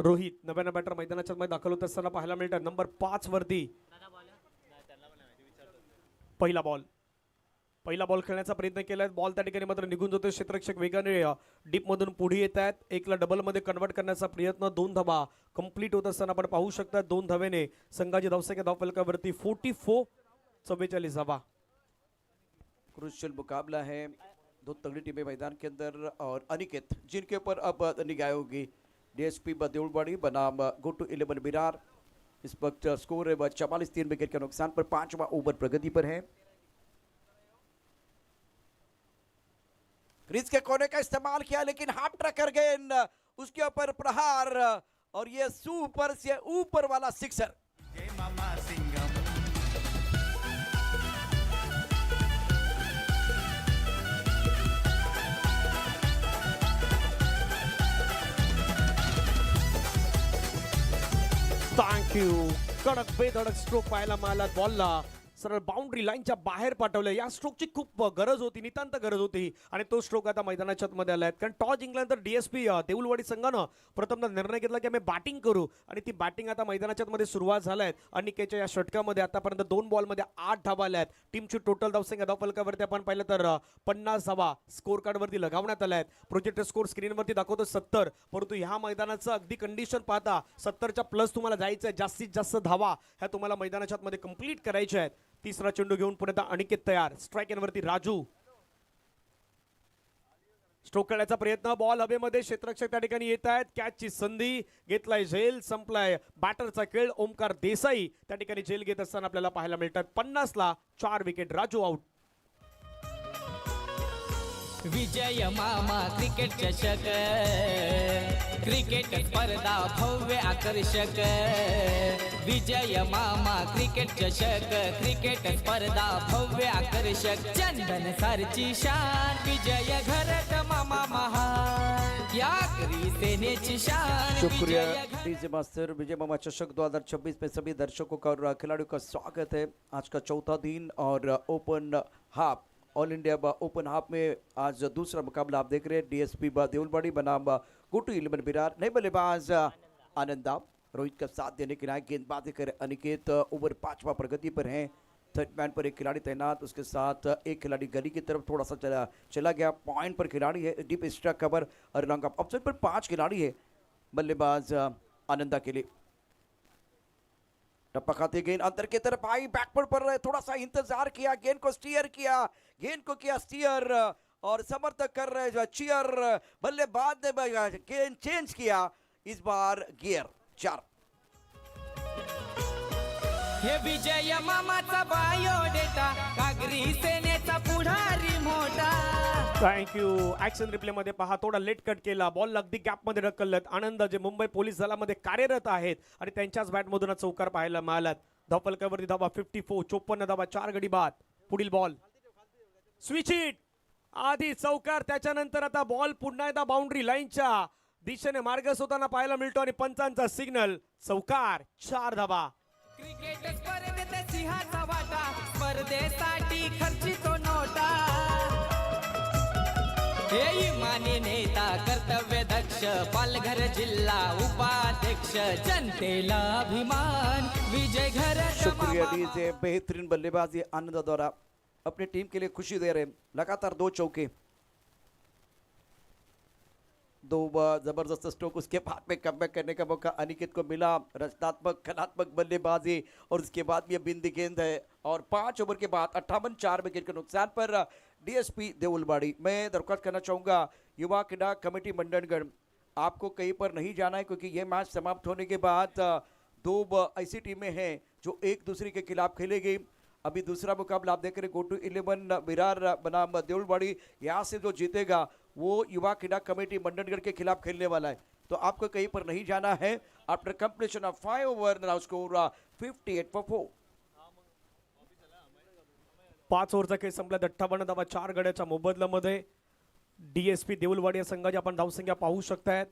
Speaker 2: रोहित नव्यानं बॅटर मैदानाच्या मध्ये दाखल होत असताना पाहायला मिळतात. नंबर 5 वरती पहिला बॉल खेळण्याचा प्रयत्न केलाय. बॉल त्या ठिकाणी मात्र निघून जातोय. क्षेत्ररक्षक वेगाने डीप मधून पुढे येत आहेत. 1 ला डबल मध्ये कन्वर्ट करण्याचा प्रयत्न. 2 धावा कंप्लीट होत असताना आपण पाहू शकता. 2 धावेने संघाची धावसंख्या धावफलकावरती 44 धावा.
Speaker 1: क्रूशियल मुकाबला है. 2 तगड़ी टीमें मैदान के अंदर और अनिकेत जिनके ऊपर अब निगाह होगी. डीएसपी देउलवाड़ी बनाम गो टू 11 विरार. इस वक्त स्कोर है 44, 3 विकेट के नुकसान पर. 5वां ओवर प्रगति पर है. क्रीज के कोने का इस्तेमाल किया लेकिन हाफ ट्रैकर गेंद, उसके ऊपर प्रहार और ये सुपर से ऊपर वाला सिक्सर.
Speaker 4: जय मामा सिंगम.
Speaker 2: थँक्यू. कडक बेधडक स्ट्रोक पाहायला मिळाला बॉलला. सरळ बाउंड्री लाईनच्या बाहेर पाठवलं. या स्ट्रोकची खूप गरज होती, नितांत गरज होती आणि तो स्ट्रोक आता मैदानाच्या मध्ये आलाय. कारण टॉस जिंकल्यानंतर डीएसपी देऊलवाडी संघानं प्रथमतः निर्णय घेतला की आम्ही बॅटिंग करू आणि ती बॅटिंग आता मैदानाच्या मध्ये सुरुवात झालाय. अनिकेतच्या या षटकामध्ये आतापर्यंत 2 बॉलमध्ये 8 धावा आल्या आहेत. टीमची टोटल धावसंख्या धावफलकावरती आपण पाहिलं तर 50 धावा स्कोर कार्डवरती लगावण्यात आल्या आहेत. प्रोजेक्टर स्कोर स्क्रीनवरती दाखवतो 70, परंतु ह्या मैदानाचं अगदी कंडिशन पाहता 70च्या प्लस तुम्हाला जायचं आहे. जास्तीत जास्त धावा ह्या तुम्हाला मैदानाच्या मध्ये कंप्लीट करायच्या आहेत. तिसरा चेंडू घेऊन पुन्हा अनिकेत तयार. स्ट्राइक एनवरती राजू. स्ट्रोक करण्याचा प्रयत्न. बॉल हवेमध्ये. क्षेत्ररक्षक त्या ठिकाणी येत आहेत. कॅचची संधी घेतलाय झेल. संपलाय बॅटरचा खेळ. ओमकार देसाई त्या ठिकाणी झेल घेत असताना आपल्याला पाहायला मिळतात. 50ला 4 विकेट. राजू आउट.
Speaker 7: विजय मामा क्रिकेट चषक क्रिकेट स्पर्धा भव्य आकर्षक विजय मामा क्रिकेट चषक क्रिकेट स्पर्धा भव्य आकर्षक चंदन सरची शान विजय घरत मामा महान या करी सेनेची शान
Speaker 1: शुक्रिया
Speaker 7: विजय घरत
Speaker 1: डीजे मास्टर. विजय मामा चषक 2026 में सभी दर्शकों का और खिलाड़ियों का स्वागत है. आज का चौथा दिन और open half all India open half में आज दूसरा मुकाबला आप देख रहे हैं. डीएसपी देउलवाड़ी बनाम गुटू 11 विरार. नए बल्लेबाज आनंदा रोहित का साथ देने के लिए गेंदबाजी कर अनिकेत. ओवर 5वां प्रगति पर हैं. थर्ड मैन पर एक खिलाड़ी तैनात. उसके साथ एक खिलाड़ी गली की तरफ थोड़ा सा चला गया. पॉइंट पर खिलाड़ी है. डीप एक्स्ट्रा कवर और लॉन्ग ऑप्शन पर 5 खिलाड़ी है बल्लेबाज आनंदा के लिए. टप्पा खाते गेंद अंदर की तरफ आई. बैकवर्ड पर रहे. थोड़ा सा इंतजार किया. गेंद को स्टीयर किया. गेंद को किया स्टीयर और समर्थक कर रहे जो चीयर. बल्लेबाज ने गेंद चेंज किया. इस बार गियर 4.
Speaker 7: हे विजय मामाचा बायोडेटा कागरी सेनेचा पुढारी मोठा
Speaker 2: थँक्यू. ऍक्शन रिप्ले मध्ये पहा. थोडा लेट कट केला. बॉल अगदी गॅप मध्ये ढकलत. आनंद जे मुंबई पोलीस दलामध्ये कार्यरत आहेत आणि त्यांच्याच बॅटमधून चौकार पाहायला मिळालात. धावफलकावरती धावा 54. 54 धावा 4 गडी बाद. पुढील बॉल स्विच हिट. आधी चौकार. त्याच्यानंतर आता बॉल पुन्हा एकदा बाउंड्री लाईनच्या दिशेने मार्गस्थ होताना पाहायला मिळतो आणि पंचांचा सिग्नल. चौकार. 4 धावा.
Speaker 7: क्रिकेट स्पर्धेत सिंहाचा वाटा स्पर्धेसाठी खर्चितो नोटा हे इमानी नेता कर्तव्य दक्ष पालघर जिल्हा उपाध्यक्ष जनतेला अभिमान विजय घर
Speaker 1: शुक्रिया डीजे. बेहतरीन बल्लेबाजी आनंद द्वारा अपनी टीम के लिए खुशी दे रहे हैं. लगातार 2 चौके. 2 जबरदस्त स्ट्रोक. उसके बाद में कमबैक करने का मौका अनिकेत को मिला. रचनात्मक कलात्मक बल्लेबाजी और उसके बाद भी बिंदी गेंद है और 5 ओवर के बाद 58 4 विकेट के नुकसान पर डीएसपी देउलवाड़ी. मैं दरख्वास्त करना चाहूँगा युवा क्रीड़ा कमेटी मंडनगढ़, आपको कहीं पर नहीं जाना है क्योंकि ये मैच समाप्त होने के बाद 2 ऐसी टीमें हैं जो एक दूसरे के खिलाफ खेलेगी. अभी दूसरा मुकाबला आप देख रहे हैं गोटू 11 विरार बनाम देउलवाड़ी. यहाँ से जो जीतेगा वो युवा क्रीड़ा कमेटी मंडनगढ़ के खिलाफ खेलने वाला है. तो आपको कहीं पर नहीं जाना है. After completion of 5 over now score 58 for 4.
Speaker 2: 5 ओव्हरचा खेळ संपला. 58 धावा 4 गड्याच्या मोबदल्यामध्ये. डीएसपी देऊलवाडी या संघाची आपण धावसंख्या पाहू शकतायत.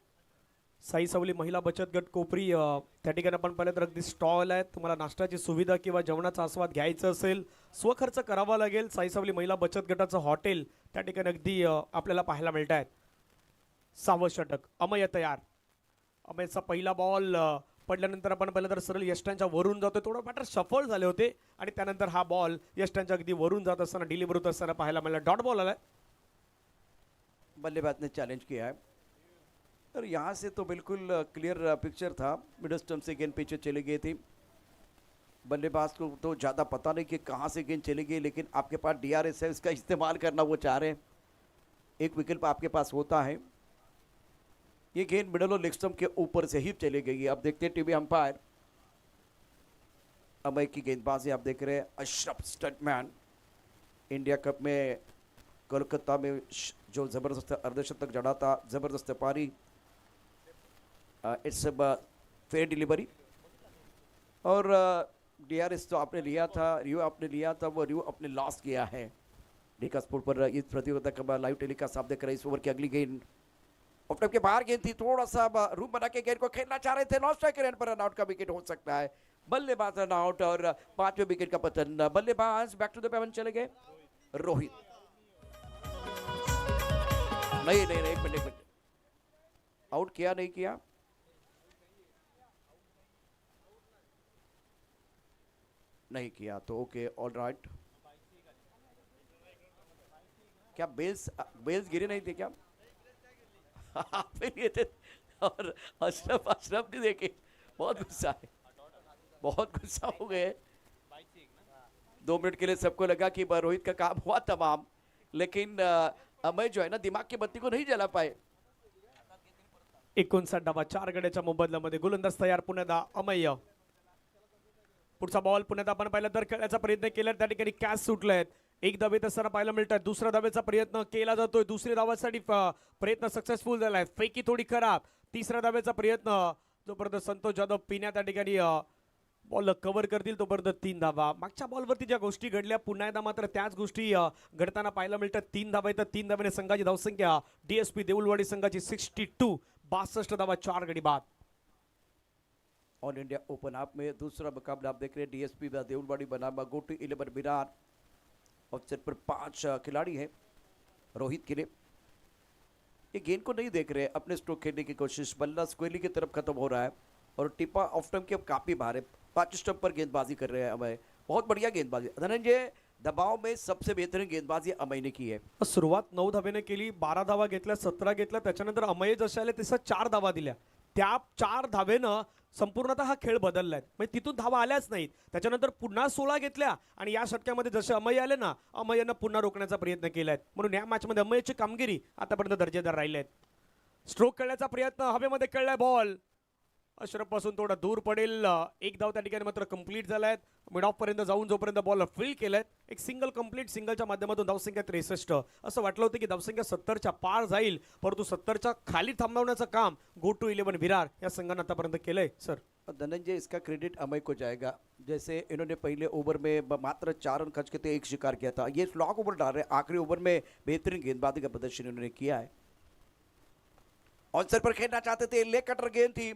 Speaker 2: साई सावली महिला बचत गट कोपरी त्या ठिकाणी आपण पाहिलं तर अगदी स्टॉल आहेत. तुम्हाला नाश्त्याची सुविधा किंवा जेवणाचा आस्वाद घ्यायचा असेल स्वखर्च करावा लागेल. साई सावली महिला बचत गटाचं हॉटेल त्या ठिकाणी अगदी आपल्याला पाहायला मिळत आहेत. 6वं षटक. अमय तयार. अमयचा पहिला बॉल पडल्यानंतर आपण पाहिलं तर सरळ यष्टांच्या वरून जातोय. थोडं बॅटर सफल झाले होते आणि त्यानंतर हा बॉल यष्टांच्या अगदी वरून जात असताना डिलिव्हर होत असताना पाहायला मिळाला. डॉट बॉल आलाय.
Speaker 1: बल्लेबाज ने चैलेंज किया है और यहाँ से तो बिल्कुल क्लियर पिक्चर था. मिडल स्टंप से गेंद पीछे चली गई थी. बल्लेबाज को तो ज़्यादा पता नहीं कि कहाँ से गेंद चली गई, लेकिन आपके पास डीआरएस है, उसका इस्तेमाल करना वो चाह रहे हैं. एक विकल्प आपके पास होता है. ये गेंद मिडल और लेग स्टंप के ऊपर से ही चली गई है. अब देखते हैं टीवी अंपायर. अमय की गेंदबाजी आप देख रहे हैं. अशरफ स्टंटमैन इंडिया कप में कोलकाता में जो ज़बरदस्त अर्धशतक जड़ा था. ज़बरदस्त पारी. इट्स फेयर डिलीवरी और डीआरएस तो आपने लिया था, रिव्यू आपने लिया था, वो रिव्यू आपने लॉस किया है. डेका स्पोर्ट पर इस प्रतियोगिता का लाइव टेलीकास्ट आप देख रहे हैं. इस ओवर की अगली गेंद ऑफ टाइम के बाहर गेंद थी, थोड़ा सा रूम बना के गेंद को खेलना चाह रहे थे, नॉन स्ट्राइक रन पर रन आउट का विकेट हो सकता है। बल्लेबाज रन आउट और 5वें विकेट का पतन। बल्लेबाज बैक टू द पेवन चले गए रोहित। नहीं नहीं नहीं, एक मिनट, आउट किया नहीं किया? नहीं किया तो ओके, ऑल राइट। क्या बेल्स गिरे नहीं थे क्या? फिर ये थे। और अशरफ ने देखे, बहुत गुस्सा है, बहुत गुस्सा हो गए। 2 मिनट के लिए सबको लगा कि रोहित का काम हुआ तमाम, लेकिन अमय जो है ना दिमाग की बत्ती को नहीं जला पाए।
Speaker 2: 59 धावा 4 गड्याच्या मोबदल्यामध्ये गोलंदाज तयार पुन्हा अमय। पुढचा बॉल पुन्हा आपण पाहिलं तर खेळण्याचा प्रयत्न केला, त्या ठिकाणी कॅच सुटलेत। एक धावेत असताना पाहायला मिळतात, दुसऱ्या धावेचा प्रयत्न केला जातोय, दुसरी धावासाठी प्रयत्न सक्सेसफुल झालाय, फेकी थोडी खराब। तिसऱ्या धावेचा प्रयत्न जोपर्यंत संतोष जाधव पिण्या त्या ठिकाणी बॉल कव्हर करतील तोपर्यंत 3 धावा। मागच्या बॉलवरती ज्या गोष्टी घडल्या पुन्हा एकदा मात्र त्याच गोष्टी घडताना पाहायला मिळतात। 3 धावा येतात, 3 धावेने संघाची धावसंख्या डीएसपी देऊळवाडी संघाची 62, 62 धावा 4 गडी बाद।
Speaker 1: ऑल इंडिया ओपन आप में दूसरा मुकाबला आप देख रहे हैं, डीएसपी देउलवाड़ी बनाम गो टू 11 विरार। ऑफसेट पर 5 खिलाड़ी हैं रोहित के लिए। ये गेंद को नहीं देख रहे, अपने स्ट्रोक खेलने की कोशिश, बल्ला स्क्वेली की तरफ खत्म हो रहा है और टिप्पा ऑफ टाइम के अब काफी बाहर है। 5 स्टंप पर गेंदबाजी कर रहे हैं अमय, बहुत बढ़िया गेंदबाजी। धनंजय, दबाव में सबसे बेहतरीन गेंदबाजी अमय ने की है।
Speaker 2: सुरुवात 9 धावेने केली, 12 धावा घेतल्या, 17 घेतल्या, त्याच्यानंतर अमय जसे आले तसं 4 धावा दिल्या। त्या 4 धावेनं संपूर्णतः हा खेळ बदललाय, म्हणजे तिथून धावा आल्याच नाहीत। त्याच्यानंतर पुन्हा 16 घेतल्या आणि या षटकामध्ये जसे अमय आले ना, अमयनं पुन्हा रोखण्याचा प्रयत्न केलाय, म्हणून या मॅचमध्ये अमयची कामगिरी आतापर्यंत दर्जेदार राहिली आहे। स्ट्रोक खेळण्याचा प्रयत्न, हवेमध्ये खेळलाय बॉल, अशरफ पासून थोडा दूर पडेल। एक धाव त्या ठिकाणी मात्र कंप्लीट झालाय, मिड ऑफ पर्यंत जाऊन जोपर्यंत बॉल फील्ड केलाय, एक सिंगल कंप्लीट, सिंगलच्या माध्यमातून धावसंख्या 63। असं वाटलं होतं की धावसंख्या 70च्या पार जाईल, परंतु 70च्या खाली थांबवण्याचं काम गो टू 11 विरार या संघानं आतापर्यंत केलंय। सर
Speaker 1: धनंजय, इसका क्रेडिट अमय को जाएगा। जैसे इन्होंने पहले ओवर में मात्र 4 रन खर्च करते 1 शिकार किया था, ये स्लॉक ओवर डाल रहे हैं, आखिरी ओवर में बेहतरीन गेंदबाजी का प्रदर्शन इन्होंने किया है। ऑनसर पर खेलना चाहते थे, ले कटर गेंद थी,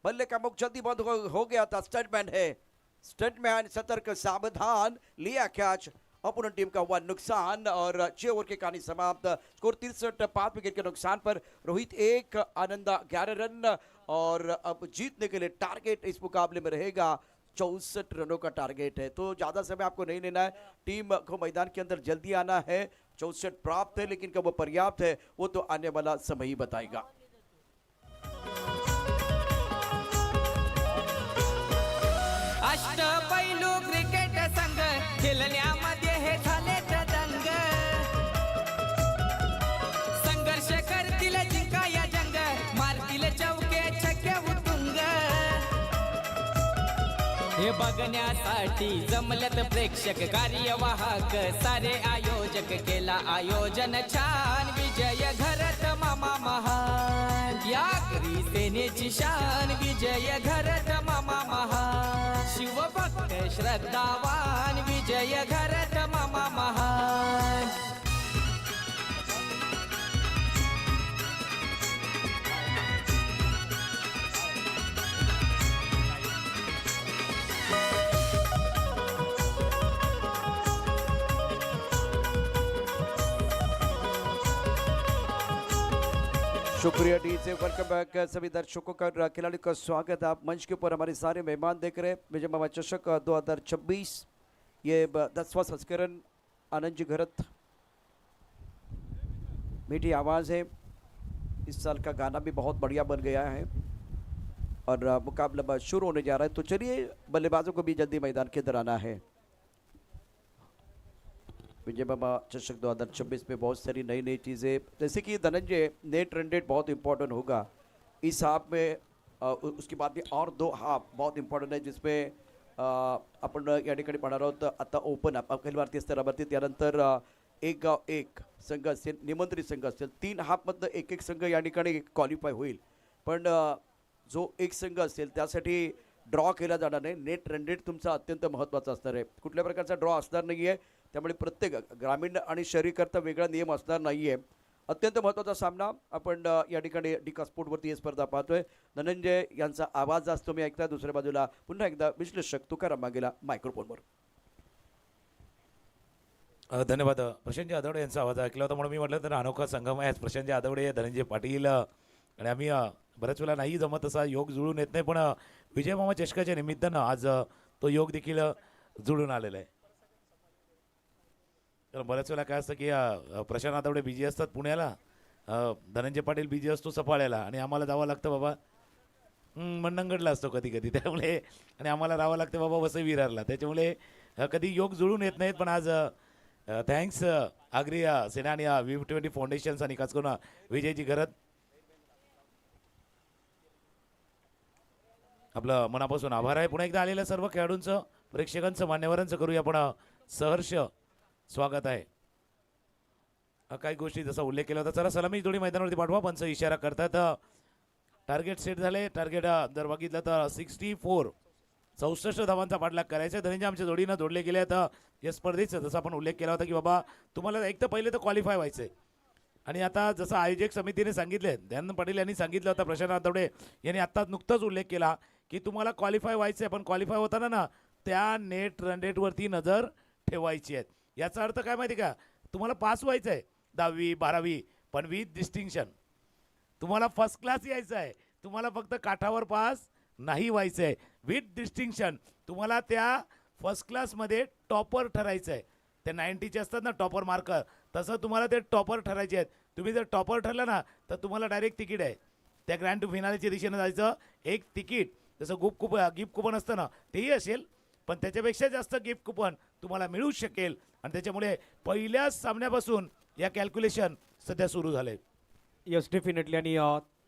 Speaker 1: बल्ले का मुख जल्दी बंद हो गया था। स्टंटमैन है, स्टंटमैन सतर्क, सावधान, लिया कैच, अपोनेंट टीम का हुआ नुकसान और 6 ओवर की कहानी समाप्त। स्कोर 63, 5 विकेट के नुकसान पर रोहित 1, आनंदा 11 रन और अब जीतने के लिए टारगेट इस मुकाबले में रहेगा 64 रनों का टारगेट है, तो ज़्यादा समय आपको नहीं लेना है। टीम को मैदान के अंदर जल्दी आना है, 64 प्राप्त है, लेकिन कब वो पर्याप्त है वो तो आने वाला समय ही बताएगा।
Speaker 7: अष्टपैलू क्रिकेट संघ खेळण्यामध्ये हे झाले दंग, संघर्ष करतील जिंकाया जंग, मारतील चौके छक्के उतुंग। हे बघण्यासाठी जमलेत प्रेक्षक, कार्यवाहक सारे आयोजक, केला आयोजन छान, विजय घरत मामा महान, या करी सेनेची शान, विजय घरत मामा महान, शिवभक्त श्रद्धावान, विजय घरत मामा महान।
Speaker 1: शुक्रिया डी से, वेलकम बैक सभी दर्शकों का, खिलाड़ी का स्वागत है। आप मंच के ऊपर हमारे सारे मेहमान देख रहे हैं। विजय मामा चषक 2026, ये 10वां संस्करण। आनंद जी घरत, मीठी आवाज़ है, इस साल का गाना भी बहुत बढ़िया बन गया है और मुकाबला शुरू होने जा रहा है, तो चलिए बल्लेबाजों को भी जल्दी मैदान के अंदर आना है। विजय मामा चषक 2026 में बहुत सारी नई नई चीज़ें, जैसे कि धनंजय नेट रन रेट बहुत इंपॉर्टेंट होगा इस हाफ में, उसके बाद भी और 2 हाफ बहुत इंपॉर्टंट आहे, जिसमें आपण या ठिकाणी पाहणार आहोत आता ओपन हाफ अखिल भारतीय स्तरावरती, त्यानंतर एक गाव एक संघ असेल, निमंत्रित संघ असेल, 3 हाफमधनं एक संघ या ठिकाणी क्वालिफाय होईल, पण जो एक संघ असेल त्यासाठी ड्रॉ केला जाणार नाही। नेट रन रेट तुमचा अत्यंत महत्त्वाचा असणार आहे, कुठल्या प्रकारचा ड्रॉ असणार नाही आहे, त्यामुळे प्रत्येक ग्रामीण आणि शहरीकरता वेगळा नियम असणार नाही आहे अत्यंत महत्त्वाचा सामना आपण या ठिकाणी डिका स्पोर्टवरती ही स्पर्धा पाहतोय. धनंजय यांचा आवाज आज तुम्ही ऐकता. दुसऱ्या बाजूला पुन्हा एकदा विश्लेषक तुकाराम मागेला मायक्रोफोनवर.
Speaker 8: धन्यवाद. प्रशांत आदवडे यांचा आवाज ऐकला होता म्हणून मी म्हटलं तर अनोखा संगम आहे. प्रशांत आदवडे, धनंजय पाटील आणि आम्ही बऱ्याच वेळा नाही जमत असा योग जुळून येत नाही, पण विजय मामा चषकाच्या निमित्तानं आज तो योग देखील जुळून आलेला आहे. कारण बऱ्याच वेळा काय असतं की प्रशांत आदवडे बिझी असतात पुण्याला, धनंजय पाटील बिझी असतो सफाळ्याला आणि आम्हाला जावं लागतं बाबा मंडणगडला असतो कधी कधी, त्यामुळे आणि आम्हाला राहावं लागतं बाबा वसई विरारला, त्याच्यामुळे कधी योग जुळून येत नाहीत. पण आज थँक्स आगरी सेना आणि V20 फाउंडेशन्स आणि खास करून विजयजी घरत आपलं मनापासून आभार आहे. पुन्हा एकदा आलेल्या सर्व खेळाडूंचं, प्रेक्षकांचं, मान्यवरांचं करूया आपण सहर्ष स्वागत आहे. काही गोष्टी जसा उल्लेख केला होता. चला सलामी जोडी मैदानावरती पाठवा. पंच इशारा करतात. टार्गेट सेट झाले. टार्गेट जर बघितलं तर 64 धावांचा पाठलाग करायचा. धनंजय आमच्या जोडीनं जोडले गेले आहेत या स्पर्धेचं. जसं आपण उल्लेख केला होता की बाबा तुम्हाला एक तर पहिले तर क्वालिफाय व्हायचं आहे आणि आता जसं आयोजक समितीने सांगितले, दयानंद पाटील यांनी सांगितलं होतं, प्रशांत आठवडे यांनी आत्ताच नुकताच उल्लेख केला की तुम्हाला क्वालिफाय व्हायचं आहे, पण क्वालिफाय होताना ना त्या नेट रन रेटवरती नजर ठेवायची आहे. याचा अर्थ काय माहिती का, तुम्हाला पास व्हायचं आहे 10वी 12वी पण विथ डिस्टिंक्शन. तुम्हाला फर्स्ट क्लास यायचं आहे. तुम्हाला फक्त काठावर पास नाही व्हायचं आहे, विथ डिस्टिंक्शन. तुम्हाला त्या फर्स्ट क्लासमध्ये टॉपर ठरायचं आहे. ते 90चे असतात ना टॉपर मार्कर, तसं तुम्हाला ते टॉपर ठरायचे आहेत. तुम्ही जर टॉपर ठरलं ना तर तुम्हाला डायरेक्ट तिकीट आहे त्या ग्रँड टू फिनालेच्या दिशेनं जायचं. एक तिकीट जसं गिफ्ट कुपन असतं ना तेही असेल, पण त्याच्यापेक्षा जास्त गिफ्ट कुपन तुम्हाला मिळू शकेल. आणि त्याच्यामुळे पहिल्याच सामन्यापासून या कॅल्क्युलेशन सध्या सुरू झाले.
Speaker 2: Yes definitely. आणि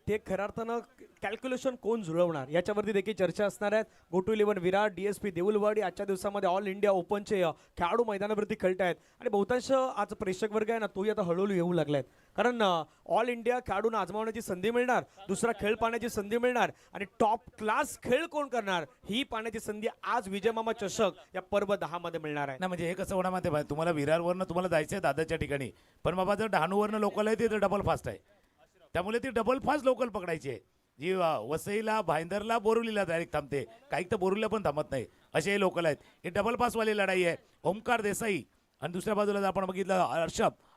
Speaker 2: ते खऱ्या अर्थानं कॅल्क्युलेशन कोण जुळवणार याच्यावरती देखील चर्चा असणार आहेत. गो टू 11 विराट, DSP देऊलवाडी आजच्या दिवसामध्ये ऑल इंडिया ओपनचे खेळाडू मैदानावरती खेळत आहेत आणि बहुतांश आज प्रेक्षक वर्ग आहे ना तोही आता हळूहळू येऊ लागलाय. कारण ऑल इंडिया खेळाडूंना आजमावण्याची संधी मिळणार, दुसरा खेळ पाहण्याची संधी मिळणार आणि टॉप क्लास खेळ कोण करणार ही पाहण्याची संधी आज विजयमामा चषक या पर्व 10 मध्ये मिळणार आहे.
Speaker 8: ना म्हणजे हे कसं होणार माहिती आहे, तुम्हाला विरारवरनं तुम्हाला जायचं आहे दादाच्या ठिकाणी, पण बाबा जर डहाणूवरनं लोकल आहे ते तर डबल फास्ट आहे. त्यामुळे ती डबल फास्ट लोकल पकडायची आहे जी वसईला, भाईंदरला, बोरिवलीला डायरेक्ट थांबते. काही तर बोरिवलीला पण थांबत नाही, असे हे लोकल आहेत. ही डबल पासवाली लढाई आहे. ओमकार देसाई आणि दुसऱ्या बाजूला जर आपण बघितलं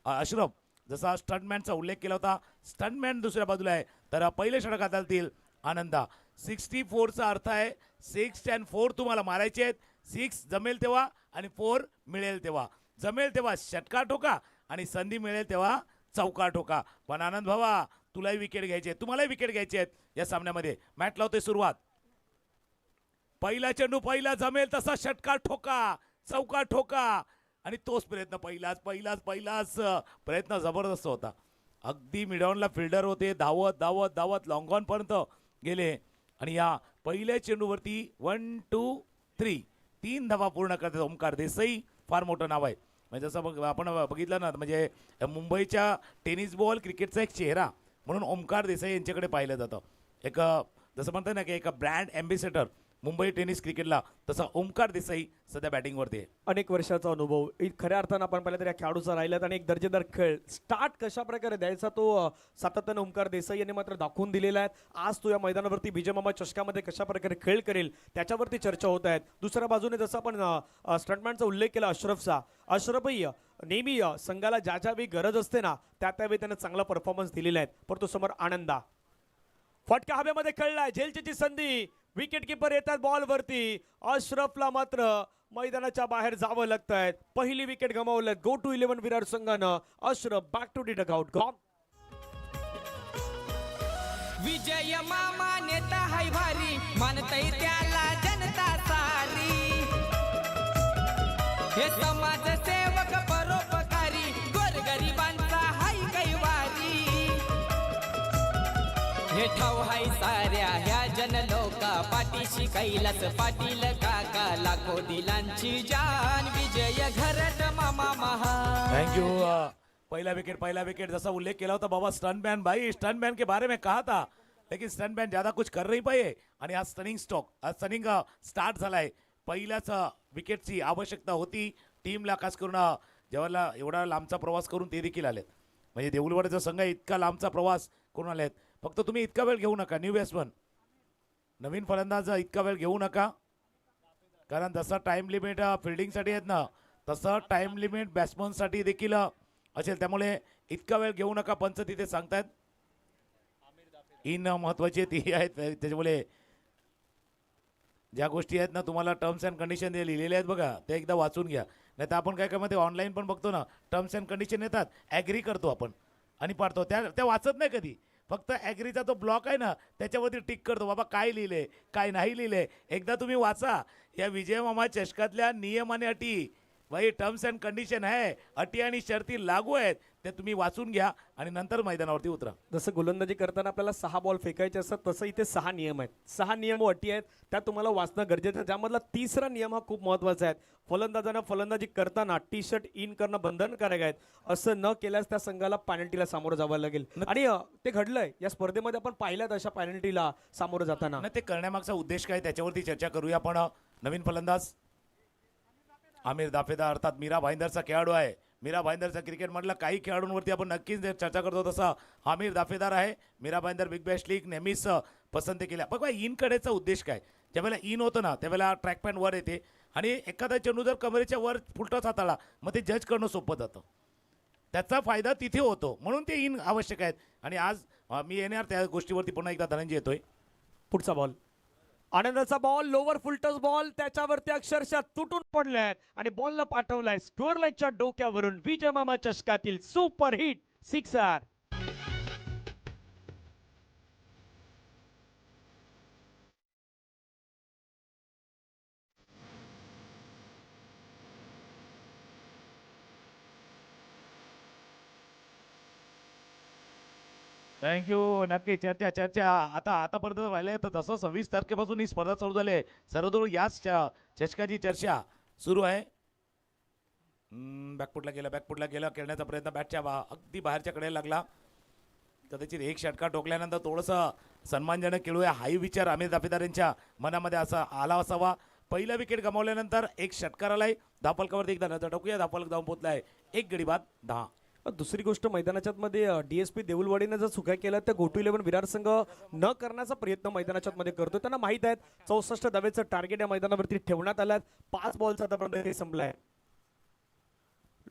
Speaker 8: अशरफ जसा स्टंटमॅनचा उल्लेख केला होता, स्टंटमॅन दुसऱ्या बाजूला आहे. तर पहिले षटक हाताळतील आनंदा. 64चा अर्थ आहे 6 and 4 तुम्हाला मारायचे आहेत. 6 जमेल तेव्हा आणि 4 मिळेल तेव्हा. जमेल तेव्हा षटका ठोका आणि संधी मिळेल तेव्हा चौका ठोका. पण आनंद भावा तुलाही विकेट घ्यायची आहे, तुम्हालाही विकेट घ्यायची आहेत या सामन्यामध्ये. मॅट लावते सुरुवात. पहिला चेंडू पहिला जमेल तसा षटका ठोका, चौका ठोका आणि तोच प्रयत्न पहिलाच प्रयत्न जबरदस्त होता. अगदी मिडॉनला फिल्डर होते, धावत लॉंग ऑन पर्यंत गेले आणि या पहिल्या चेंडूवरती 1 2 3 3 धावा पूर्ण करतात ओमकार देसाई. फार मोठं नाव आहे. म्हणजे जसं आपण बघितलं ना, म्हणजे मुंबईच्या टेनिस बॉल क्रिकेटचा एक चेहरा म्हणून ओमकार देसाई यांच्याकडे पाहिलं जातं. एक जसं म्हणतात ना की एक ब्रँड ॲम्बेसेडर मुंबई टेनिस क्रिकेटला, तसा ओमकार देसाई सध्या बॅटिंगवरती आहे.
Speaker 2: अनेक वर्षाचा अनुभव खऱ्या अर्थानं आपण पाहिलं तर या खेळाडूचा राहिल्यात आणि एक दर्जेदार खेळ स्टार्ट कशा प्रकारे द्यायचा तो सातत्यानं ओमकार देसाई यांनी मात्र दाखवून दिलेला आहे. आज तो या मैदानावरती विजयमामा चषकामध्ये कशा प्रकारे खेळ करेल त्याच्यावरती चर्चा होत आहेत. दुसऱ्या बाजूने जसं आपण स्टंटमॅनचा उल्लेख केला अशरफही नेहमी संघाला ज्या ज्यावेळी गरज असते ना त्यावेळी त्यानं चांगला परफॉर्मन्स दिलेला आहे. परंतु समोर आनंदा फटका हवेमध्ये खेळलाय, झेलची संधी. विकेट किपर येतात बॉलवरती. अशरफला मात्र मैदानाच्या बाहेर जावं लागतंय. पहिली विकेट गमावलं गो टू 11 विराट संघानं. Ashraf back to the dugout.
Speaker 7: Vijay मामा नेता हाय भारी, मानतय त्याला जनता सारी. हे समाज सेवक परोपकारी, गोरगरिबांचा हाय कैवारी. हे ठाव हाय साऱ्या ह्या जनलोका, पाठीशी कैलास पाटील काका. लाखो दिलांची जान, विजय घरत मामा महान.
Speaker 8: Thank you. पहला विकेट जैसा उल्लेख किया होता बाबा स्टंटमैन भाई, स्टंटमैन के बारे में कहा था, लेकिन स्टंटमैन ज़्यादा कुछ कर नहीं पाए आणि आज स्टनिंग स्टार्ट झालाय. पहिल्याच विकेटची आवश्यकता होती टीमला, खास करून जेव्हा एवढा लांबचा प्रवास करून ते देखील आलेत. म्हणजे देऊळवाड्याचा संघ इतका लांबचा प्रवास करून आले आहेत. फक्त तुम्ही इतका वेळ घेऊ नका. न्यू बॅट्समन नवीन फलंदाज इतका वेळ घेऊ नका, कारण जसं टाइम लिमिट फिल्डिंगसाठी आहेत ना तसं टाइम लिमिट बॅट्समनसाठी देखील असेल. त्यामुळे इतका वेळ घेऊ नका. पंच तिथे सांगतायत इन महत्वाची ती आहेत. त्याच्यामुळे ज्या गोष्टी आहेत ना तुम्हाला टर्म्स अँड कंडिशन लिहिलेले आहेत बघा, ते एकदा वाचून घ्या. नाही तर आपण काय काय मध्ये ऑनलाईन पण बघतो ना, टर्म्स अँड कंडिशन येतात, ॲग्री करतो आपण आणि पाडतो, त्या वाचत नाही कधी. फक्त ॲग्रीचा तो ब्लॉक आहे ना त्याच्यावरती टिक करतो, बाबा काय लिहिले काय नाही लिहिले. एकदा तुम्ही वाचा या विजय मामा चषकातल्या नियम आणि अटी. भाई टर्म्स अँड कंडिशन आहे, अटी आणि शर्ती लागू आहेत, ते तुम्ही वाचून घ्या आणि नंतर मैदानावरती उतरा.
Speaker 2: जसं गोलंदाजी करताना आपल्याला 6 बॉल फेकायचे असतात, तसं इथे 6 नियम आहेत. 6 नियम व अटी आहेत, त्या तुम्हाला वाचणं गरजेचं आहे. ज्यामधला तिसरा नियम हा खूप महत्त्वाचा आहे. फलंदाजांना फलंदाजी करताना टी शर्ट इन करणं बंधनकारक आहे. असं न केल्यास त्या संघाला पॅनल्टीला सामोरं जावं लागेल. आणि ते घडलंय या स्पर्धेमध्ये. आपण पाहिल्यात अशा पॅनल्टीला सामोरं जाताना.
Speaker 8: ना ते करण्यामागचा उद्देश काय त्याच्यावरती चर्चा करूया. आपण नवीन फलंदाज आमिर दाफेदार अर्थात मीरा भाईंदरचा खेळाडू आहे. मीरा भाईंदरचा क्रिकेटमधला काही खेळाडूंवरती आपण नक्कीच चर्चा करतो, तसा आमिर दाफेदार आहे. Mira Bhayandar big bash league नेहमीच पसंती केल्या. बघा इन कडेचा उद्देश काय, ज्यावेळेला इन होतं ना त्यावेळेला ट्रॅक पॅन वर येते आणि एखादा चेंडू जर कमरेच्या वर फुलटच हाताळला मग ते जज करणं सोपं जातं. त्याचा फायदा तिथे होतो, म्हणून ते इन आवश्यक आहेत. आणि आज मी येणार त्या गोष्टीवरती पुन्हा एकदा धनंजय येतोय.
Speaker 2: पुढचा बॉल आनंदाचा बॉल, लोवर फुलटस बॉल, त्याच्यावरती अक्षरशः तुटून पडलाय आणि बॉलला पाठवलाय स्टोअर लाईनच्या डोक्यावरून. विजय मामा चषकातील सुपर हिट सिक्सर.
Speaker 8: थँक्यू. नक्की चर्चा आतापर्यंत राहिले तर तसं 26 तारखेपासून ही स्पर्धा चालू झाली आहे. सर्वदूर याच चषकाची चर्चा सुरू आहे. बॅकफुटला गेला खेळण्याचा प्रयत्न बॅटच्या अगदी बाहेरच्या कडे लागला. कदाचित एक षटका टोकल्यानंतर थोडंसं सन्मानजनक खेळूया हाही विचार आमिर दाफेदार यांच्या मनामध्ये असा आला असावा. पहिला विकेट गमावल्यानंतर एक षटकार आलाय. धापलकावरती एकदा नजर टाकूया. धापलक जाऊन पोहोचलाय 1 गडी बाद 10.
Speaker 2: दुसरी गोष्ट मैदानाच्या मध्ये DSP देऊळवाडीने जर चुका केल्या त्या गोटू 11 विरार संघ न करण्याचा प्रयत्न मैदानाच्या मध्ये करतो. त्यांना माहित आहे 64 धावेचं टार्गेट या मैदानावरती ठेवण्यात आलं. 5 बॉलचा आतापर्यंत संपलाय.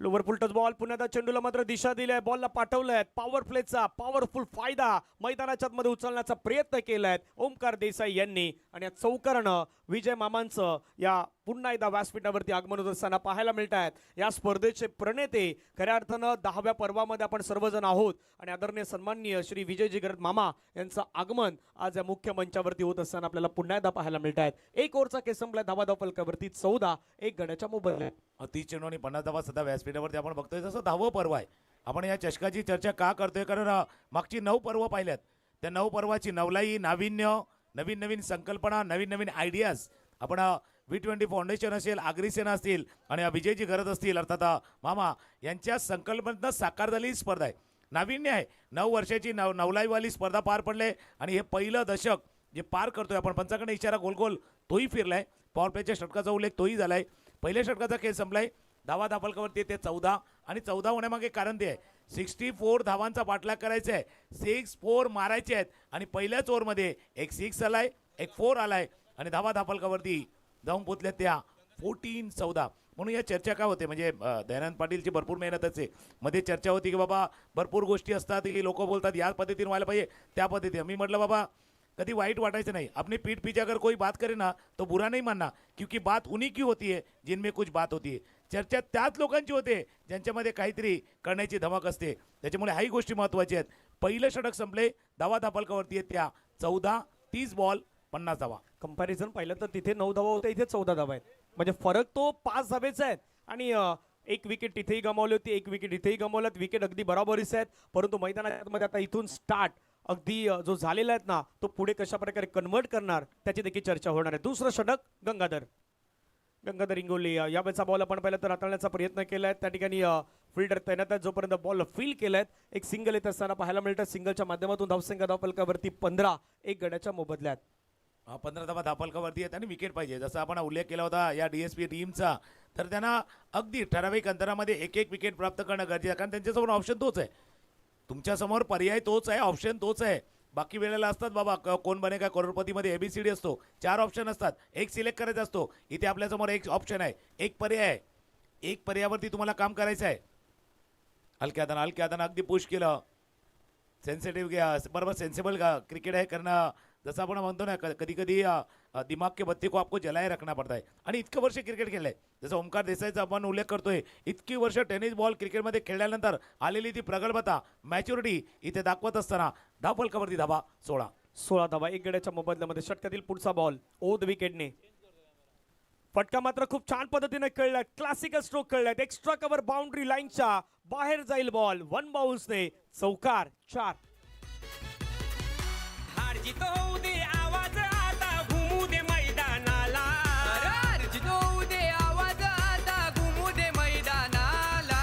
Speaker 2: लोवर फुलटच बॉल, पुन्हा त्या चेंडूला मात्र दिशा दिली, बॉलला पाठवलंय. पॉवर प्लेचा पॉवरफुल फायदा मैदानाच्या मध्ये उचलण्याचा प्रयत्न केलाय ओमकार देसाई यांनी. आणि या चौकारानं विजय मामांचं या पुन्हा एकदा व्यासपीठावरती आगमन होत असताना पाहायला मिळत आहेत. या स्पर्धेचे प्रणेते खऱ्या अर्थानं 10व्या पर्वामध्ये आपण सर्वजण आहोत आणि आदरणीय सन्माननीय श्री विजयजी गरज मामा यांचं आगमन आज या मुख्य मंचावरती होत असताना आपल्याला पुन्हा एकदा पाहायला मिळत आहेत. 1 ओव्हरचा केस संपलाय. धावा धावफलकावरती 14, 1 गड्याच्या मोबदल्यात.
Speaker 8: 30 चेंडू आणि 50 धावा सध्या व्यासपीठावरती आपण बघतोय. जसं 10वं पर्व आहे. आपण या चषकाची चर्चा का करतोय, कारण मागची 9 पर्व पाहिल्यात. त्या 9 पर्वाची नवलाई, नाविन्य, नवीन संकल्पना, नवीन आयडियाज आपण V20 फाउंडेशन असेल, आग्रीसेना असतील आणि विजयची गरज असतील अर्थात मामा यांच्या संकल्पनेतनं साकार झालेली स्पर्धा आहे. नाविन्य आहे. 9 वर्षाची नवलाईवाली स्पर्धा पार पडले आणि हे पहिलं दशक जे पार करतोय आपण. पंचाकडे इशारा गोल तोही फिरलाय. पॉवर प्लेच्या षटकाचा उल्लेख तोही झालाय. पहिल्या षटकाचा खेळ संपलाय. धावा धापलकावरती ते 14 आणि 14 होण्यामागे कारण ते आहे 64 धावांचा पाठलाग करायचा आहे. 6-4 मारायचे आहेत आणि पहिल्याच ओव्हरमध्ये एक 6 आलाय, एक 4 आलाय आणि धावा धापलकावरती जाऊन पोचल्या त्या 14-14. म्हणून या चर्चा काय होते, म्हणजे दयानंद पाटीलची भरपूर मेहनतच आहे. मध्ये चर्चा होती की बाबा भरपूर गोष्टी असतात की लोक बोलतात या पद्धतीने व्हायला पाहिजे त्या पद्धतीने. मी म्हटलं बाबा कधी वाईट वाटायचं नाही. अपनी पीठ पीछे अगर कोई बात करे ना तो बुरा नहीं मानना, क्योंकि बात उन्हीं की होती है जिनमें कुछ बात होती है. चर्चा त्याच लोकांची होते ज्यांच्यामध्ये काहीतरी करण्याची धमक असते. त्याच्यामुळे हाही गोष्टी महत्त्वाच्या आहेत. पहिलं षटक संपले. धावा धापलकावरती आहेत त्या 14, 30 बॉल 50 धावा.
Speaker 2: कंपॅरिझन पाहिलं तर तिथे 9 धावा होत्या, इथे 14 धावा आहेत. म्हणजे फरक तो 5 धावेचा आहे. आणि 1 विकेट तिथेही गमावली होती, 1 विकेट इथेही गमावल्यात. विकेट अगदी बरोबरीच आहेत. परंतु मैदानामध्ये आता इथून स्टार्ट अगदी जो झालेला आहे ना तो पुढे कशा प्रकारे कन्वर्ट करणार त्याची देखील चर्चा होणार आहे. दुसरं षटक गंगाधर इंगोली यावेळेचा बॉल आपण पाहिलं तर हाताळण्याचा प्रयत्न केलाय. त्या ठिकाणी फिल्डर तैनात आहेत. जोपर्यंत बॉल फील केलाय एक सिंगल येत असताना पाहायला मिळतं. सिंगलच्या माध्यमातून धावसंख्या धावफलकावरती 15, 1 गड्याच्या मोबदल्यात.
Speaker 8: 15 धावा धापलकावरती आहेत आणि विकेट पाहिजे. जसं आपण उल्लेख केला होता या DSP टीमचा, तर त्यांना अगदी ठराविक अंतरामध्ये एक विकेट प्राप्त करणं गरजेचं आहे, कारण त्यांच्यासमोर ऑप्शन तोच आहे तुमच्यासमोर पर्याय तोच आहे, ऑप्शन तोच आहे. बाकी वेळेला असतात बाबा कोण बने का करोडपतीमध्ये ABCD असतो, 4 ऑप्शन असतात, एक सिलेक्ट करायचा असतो. इथे आपल्यासमोर एक ऑप्शन आहे, एक पर्याय आहे. एक पर्यायावरती तुम्हाला काम करायचं आहे. हलक्या हातानं अगदी पुश केलं. सेन्सिटिव्ह बरोबर सेन्सिबल क्रिकेट आहे, कारण जसं आपण म्हणतो ना कधी कधी दिमाग के बत्ती को आपको जलाए रखना पडता है. आणि इतकं वर्ष क्रिकेट खेळलंय, जसं ओमकार देसाईचा आपण उल्लेख करतोय, इतकी वर्ष टेनिस बॉल क्रिकेटमध्ये खेळल्यानंतर आलेली ती प्रगल्भता, मॅच्युरिटी इथे दाखवत असताना धावफलकावरती धावा 16.
Speaker 2: 16 धावा एक गड्याच्या मोबदल्यामध्ये. षटकातील पुढचा बॉल ओद विकेटने. फटका मात्र खूप छान पद्धतीने कळलाय, क्लासिकल स्ट्रोक कळलाय. एक्स्ट्रा कव्हर बाउंड्री लाईनच्या बाहेर जाईल बॉल. 1 बाउन्सने चौकार. 4.
Speaker 7: हार जीत होऊ दे आवाज आता घुमू दे मैदानाला. हार जीत होऊ दे आवाज आता घुमू दे मैदानाला.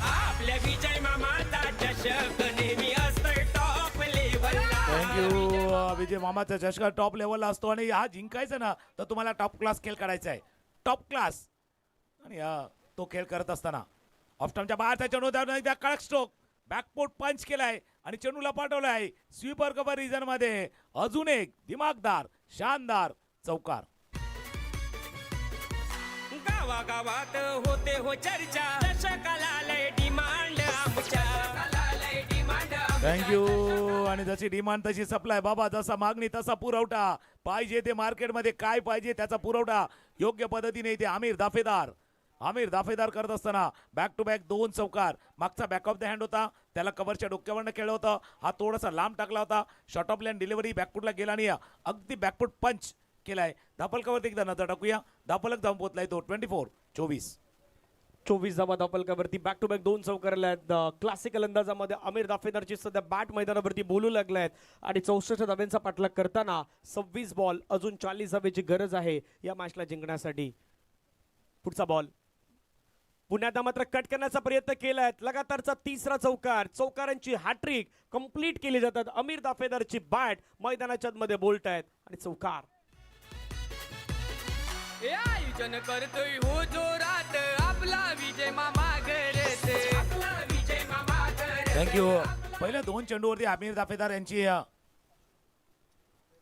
Speaker 7: आपल्या विजय मामाचा चषक नेहमी असतोय टॉप लेवलला.
Speaker 8: थँक्यू. विजय मामाचा चषका टॉप लेवलला असतो आणि हा जिंकायचा ना तर तुम्हाला टॉप क्लास खेळ करायचा आहे, टॉप क्लास. आणि तो खेळ करत असताना ऑफस्टॉमच्या बाहेरचा चेंडू कडक स्ट्रोक, बॅकपोर्ट पंच केलाय आणि चेंडूला पाठवलाय स्वीपर कव्हर रिजन मध्ये. अजून एक दिमागदार शानदार चौकार.
Speaker 7: गावागावात होते हो चर्चा, चषकाला लय डिमांड आमच्या. लय डिमांड.
Speaker 8: थँक्यू. आणि जशी डिमांड तशी सप्लाय बाबा, जसा मागणी तसा पुरवठा. पाहिजे ते मार्केटमध्ये काय पाहिजे त्याचा पुरवठा योग्य पद्धतीने इथे आमिर दाफेदार करत असताना बॅक टू बॅक 2 चौकार. मागचा बॅक ऑफ द हँड होता, त्याला कव्हरच्या डोक्यावरनं खेळलं होतं, हा थोडासा लांब टाकला होता. शॉर्ट ऑफ लाईन डिलिव्हरी बॅकफुटला गेला आणि अगदी बॅकफुट पंच केलाय. धापलकावरती एकदा नजर टाकूया, धापलक जाऊन पोहोचलाय तो 24-24.
Speaker 2: 24 धावा धावफलकावरती. बॅक टू बॅक 2 चौकार आहेत. क्लासिकल अंदाजामध्ये आमिर दाफेदारची सध्या बॅट मैदानावरती बोलू लागलायत आणि 64 धाव्यांचा पाठलाग करताना 26 बॉल, अजून 40 धावेची गरज आहे या मॅचला जिंकण्यासाठी. पुढचा बॉल पुण्यात मात्र कट करण्याचा प्रयत्न केलाय. लगातारचा 3रा चौकार. चौकारांची हॅट्रिक कंप्लीट केली जातात. आमिर दाफेदारची बॅट मैदानाच्या मध्ये बोलत आहेत आणि चौकार.
Speaker 7: हे आयोजन करतोय हो जोरात आपला विजय मामा घरते. आपला विजय मामा घरते.
Speaker 8: थँक्यू. पहिल्या 2 चेंडूवरती आमिर दाफेदार यांची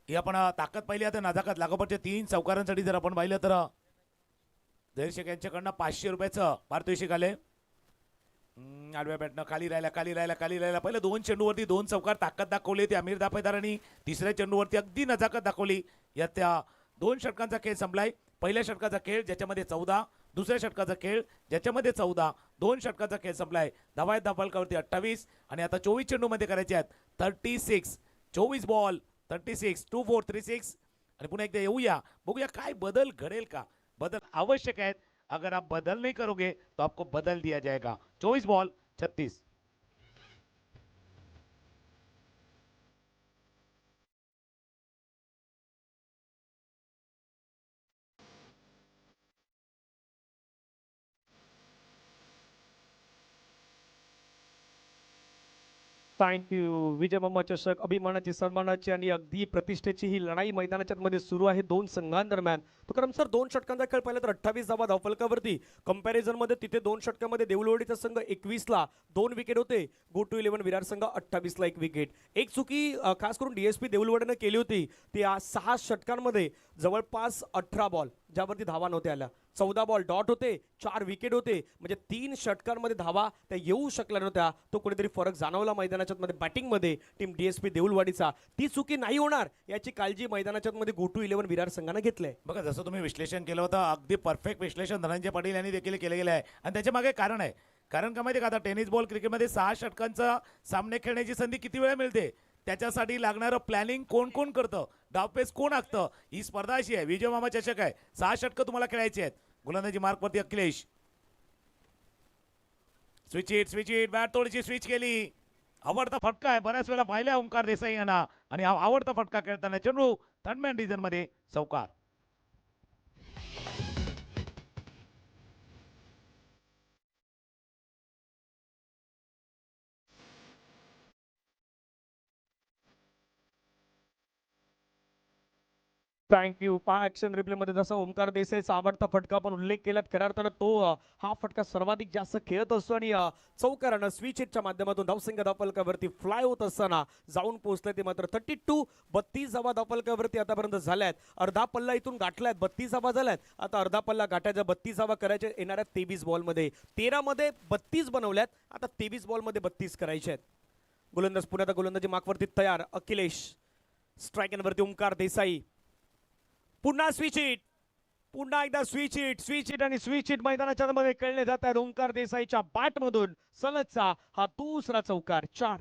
Speaker 8: ही आपण ताकद पाहिली. आता नजाकत लागोपाठच्या 3 चौकारांसाठी जर आपण पाहिलं तर जयशेख यांच्याकडनं 500 रुपयाचं पारितोषिक आले. आडव्या बॅटनं खाली राहिला. पहिल्या 2 चेंडूवरती 2 चौकार ताकद दाखवली होती आमिर दाफेदारांनी. 3ऱ्या चेंडूवरती अगदी नजाकत दाखवली. या त्या 2 षटकांचा खेळ संपलाय. पहिल्या षटकाचा खेळ ज्याच्यामध्ये 14, दुसऱ्या षटकाचा खेळ ज्याच्यामध्ये 14, 2 षटकाचा खेळ संपलाय. धावा आहेत धावफलकावरती 28 आणि आता 24 चेंडूमध्ये करायचे आहेत 36. 24 बॉल 36, 2-4, 3-6. आणि पुन्हा एकदा येऊया, बघूया काय बदल घडेल का. बदल आवश्यक है, अगर आप बदल नहीं करोगे तो आपको बदल दिया जाएगा. 24 बॉल 36.
Speaker 2: थँक्यू. विजय मामा चषक अभिमानाची, सन्मानाची आणि अगदी प्रतिष्ठेची ही लढाई मैदानाच्या मध्ये सुरू आहे 2 संघांदरम्यान. तुकाराम सर, 2 षटकांचा खेळ पाहिला तर 28 धावा धावफलकावरती. कंपॅरिझन मध्ये तिथे 2 षटकांमध्ये देऊळवाडीचा संघ 21ला 2 विकेट होते. गो टू 11 विरार संघ 28ला 1 विकेट. एक चुकी खास करून DSP देऊळवाडीने केली होती ती 6 षटकांमध्ये जवळपास 18 बॉल ज्यावरती धावा नव्हत्या आल्या. 14 बॉल डॉट होते, 4 विकेट होते. म्हणजे 3 षटकांमध्ये धावा त्या येऊ शकल्या नव्हत्या. तो कुठेतरी फरक जाणवला मैदानाच्या मध्ये बॅटिंगमध्ये टीम DSP देऊळवाडीचा. ती चुकी नाही होणार याची काळजी मैदानाच्या मध्ये गो टू 11 विरार संघाने घेतलंय.
Speaker 8: बघा, जसं तुम्ही विश्लेषण केलं होतं अगदी परफेक्ट विश्लेषण धनंजय पाटील यांनी देखील केलं गेलं आहे. आणि त्याच्या मागे कारण आहे. कारण का माहिती का, आता टेनिस बॉल क्रिकेटमध्ये 6 षटकांचा सामने खेळण्याची संधी किती वेळा मिळते, त्याच्यासाठी लागणारं प्लॅनिंग कोण कोण करतं, डावपेच कोण आखतं, ही स्पर्धा अशी आहे. विजय मामा चषक आहे, 6 षटकं तुम्हाला खेळायची आहेत. गोलंदाजी मार्कवरती अखिलेश. स्विच इट बॅट थोडीशी स्विच केली. आवडता फटका आहे, बऱ्याच वेळा पाहिल्या ओंकार देसाई यांना. आणि हा आवडता फटका खेळताना चेंडू थर्डमॅन रिजन मध्ये चौकार.
Speaker 2: थँक्यू. पहा ऍक्शन रिप्ले मध्ये जसा ओमकार देसाईचा आवडता फटका आपण उल्लेख केला, खऱ्या अर्थानं तो हा फटका सर्वाधिक जास्त खेळत असतो आणि चौकारानं स्विच हिटच्या माध्यमातून धावसंख्या धावफलकावरती फ्लाय होत असताना जाऊन पोहोचले ते मात्र 32 धावा धावफलकावरती आतापर्यंत झाल्यात. अर्धा पल्ला इथून गाठलाय, 32 धावा झाल्यात. आता अर्धा पल्ला गाठायच्या 32 धावा करायच्या येणाऱ्या 23 बॉलमध्ये. 13 मध्ये 32 बनवल्यात, आता 23 बॉलमध्ये 32 करायचे आहेत. गोलंदाज पुन्हा गोलंदाजी मार्कवरती तयार. अखिलेश स्ट्रायकरवरती ओमकार देसाई. पुन्हा स्विच हिट, पुन्हा एकदा स्विच हिट आणि स्विच हिट मैदानाच्या मध्ये खेळले जात आहेत. ओमकार देसाईच्या बॅटमधून सलगचा हा दुसरा चौकार. 4.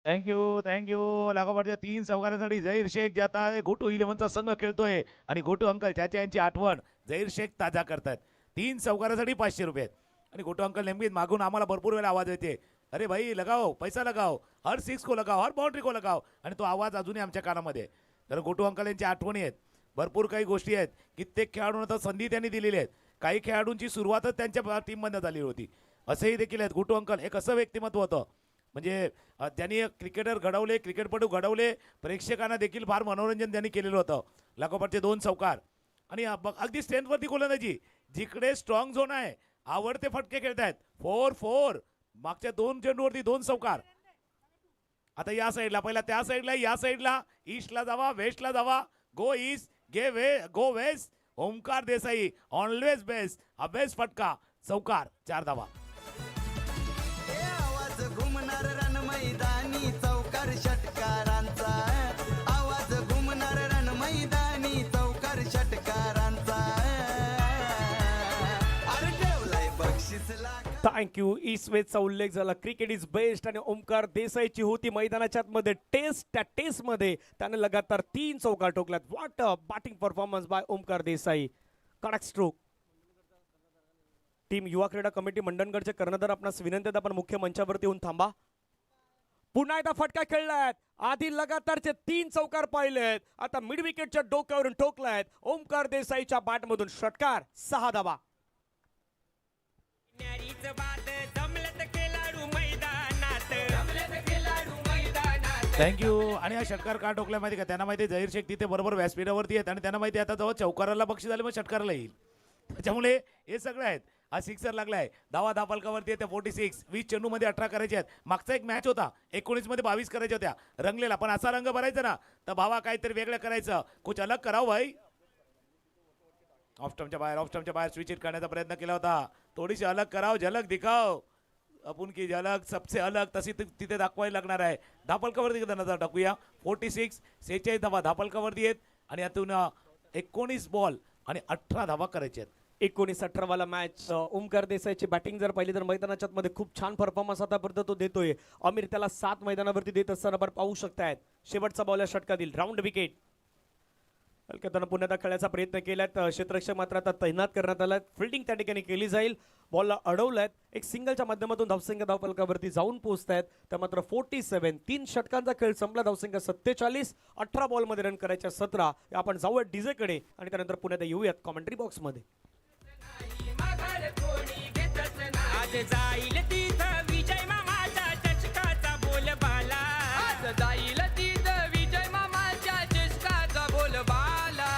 Speaker 8: थँक्यू. लागोपाठच्या 3 चौकारांसाठी झहीर शेख जात आहे. गोटू इलेव्हनचा संघ खेळतोय आणि गोटू अंकल चाचा यांची आठवण झहीर शेख ताजा करतात. 3 चौकारांसाठी 500 रुपये आहेत. आणि गोटू अंकल नेहमीच मागून आम्हाला भरपूर वेळा आवाज येते, अरे भाई लगाओ, पैसा लगाओ, हर 6 को लगाओ, हर बाउंड्री को लगाओ. आणि तो आवाज अजूनही आमच्या कानामध्ये आहे. तर गोटू अंकल यांची आठवणी आहेत. भरपूर काही गोष्टी आहेत. कित्येक खेळाडूंना तर संधी त्यांनी दिलेली आहेत. काही खेळाडूंची सुरुवातच त्यांच्या टीममध्ये झाली होती. असेही देखील आहेत. गोटू अंकल एक असं व्यक्तिमत्व होतं म्हणजे त्यांनी क्रिकेटर घडवले, क्रिकेटपटू घडवले, प्रेक्षकांना देखील फार मनोरंजन त्यांनी केलेलं होतं. लागोपाठचे 2 चौकार आणि अगदी स्ट्रेंथवरती गोलंदाजी. जिकडे स्ट्रॉंग झोन आहे आवडते फटके खेळतायत. 4 मागच्या 2 चेंडूवरती 2 चौकार. आता या साईडला, पहिला त्या साईडला, या साईडला, ईस्टला जावा, वेस्टला जावा, go east go west. Omkar Desai always best. हा बेस्ट फटका, चौकार, 4 धावा.
Speaker 4: आवाज घुमणार रण मैदानी चौकार षटकारांचा. आवाज घुमणार रण मैदानी चौकार षटकारांचा. अरे ठेवलाय बक्षीस लाख.
Speaker 2: थँक्यू. ईस्वेचा उल्लेख झाला. क्रिकेट इज बेस्ट आणि ओमकार देसाईची होती मैदानाच्या आतमध्ये टेस्ट. त्या टेस्टमध्ये त्याने लगातार 3 चौकार ठोकल्यात. What a batting performance by Omkar Desai. कडक स्ट्रोक. टीम युवा क्रीडा कमिटी मंडणगडचे कर्णधार आपणास विनंती आहे, आपण मुख्य मंचावरती येऊन थांबा. पुन्हा एकदा फटका खेळलायत. आधी लगातारचे 3 चौकार पाहिलेत. आता मिड विकेटच्या डोक्यावरून ठोकलायत. ओमकार देसाईच्या बॅटमधून षटकार, 6 धावा.
Speaker 8: थँक्यू. आणि हा षटकार का ठोकला माहिती का? त्यांना माहिती झहीर शेख तिथे बरोबर व्यासपीठावरती आहेत आणि त्यांना माहिती आता जेव्हा चौकाराला बक्षीस झाले मग षटकाराला येईल. त्याच्यामुळे हे सगळं आहेत. हा सिक्सर लागलाय. धावा धावफलकावरती येते 46. 20 चेंडूमध्ये 18 करायचे आहेत. मागचा एक मॅच होता 19 मध्ये 22 करायच्या होत्या रंगलेला. पण असा रंग भरायचा ना तर भावा काहीतरी वेगळं करायचं. कुछ अलग कराव भाई. ऑफ स्टंपच्या बाहेर स्विच हिट करण्याचा प्रयत्न केला होता. थोडीशी अलग कराव, झलक दिखाव आपण की झलक सबसे अलग तशी तिथे दाखवायला लागणार आहे. धावफलकावरती नजर टाकूया. 46 46 धावा धावफलकावरती आहेत आणि यातून 19 बॉल आणि 18 धावा करायच्या आहेत.
Speaker 2: 19-18 वाला मॅच. ओमकार देसाईची बॅटिंग जर पाहिली तर मैदानाच्या मध्ये खूप छान परफॉर्मन्स आतापर्यंत तो देतोय. आमिर त्याला 7 मैदानावरती देत असताना आपण पाहू शकतायत. शेवटचा बॉल या षटकातील राऊंड विकेट. हलक्यानं पुन्हा एकदा खेळायचा प्रयत्न केलात. क्षेत्ररक्षक मात्र आता तैनात करण्यात आलाय. फिल्डिंग त्या ठिकाणी केली जाईल. बॉलला अडवलायत. एक सिंगलच्या माध्यमातून धावसंख्या धावफलकावरती जाऊन पोहोचतायत. त्या मात्र 47. 3 षटकांचा खेळ संपला. धावसंख्या 47. 18 बॉलमध्ये रन करायच्या 17. आपण जाऊयात डीजे कडे आणि त्यानंतर पुन्हा एकदा येऊयात कॉमेंट्री बॉक्समध्ये.
Speaker 7: आज जाईल तिथं विजय मामाचा चषकाचा बोलबाला. आज जाईल तिथं विजय मामाच्या चषकाचा बोलबाला.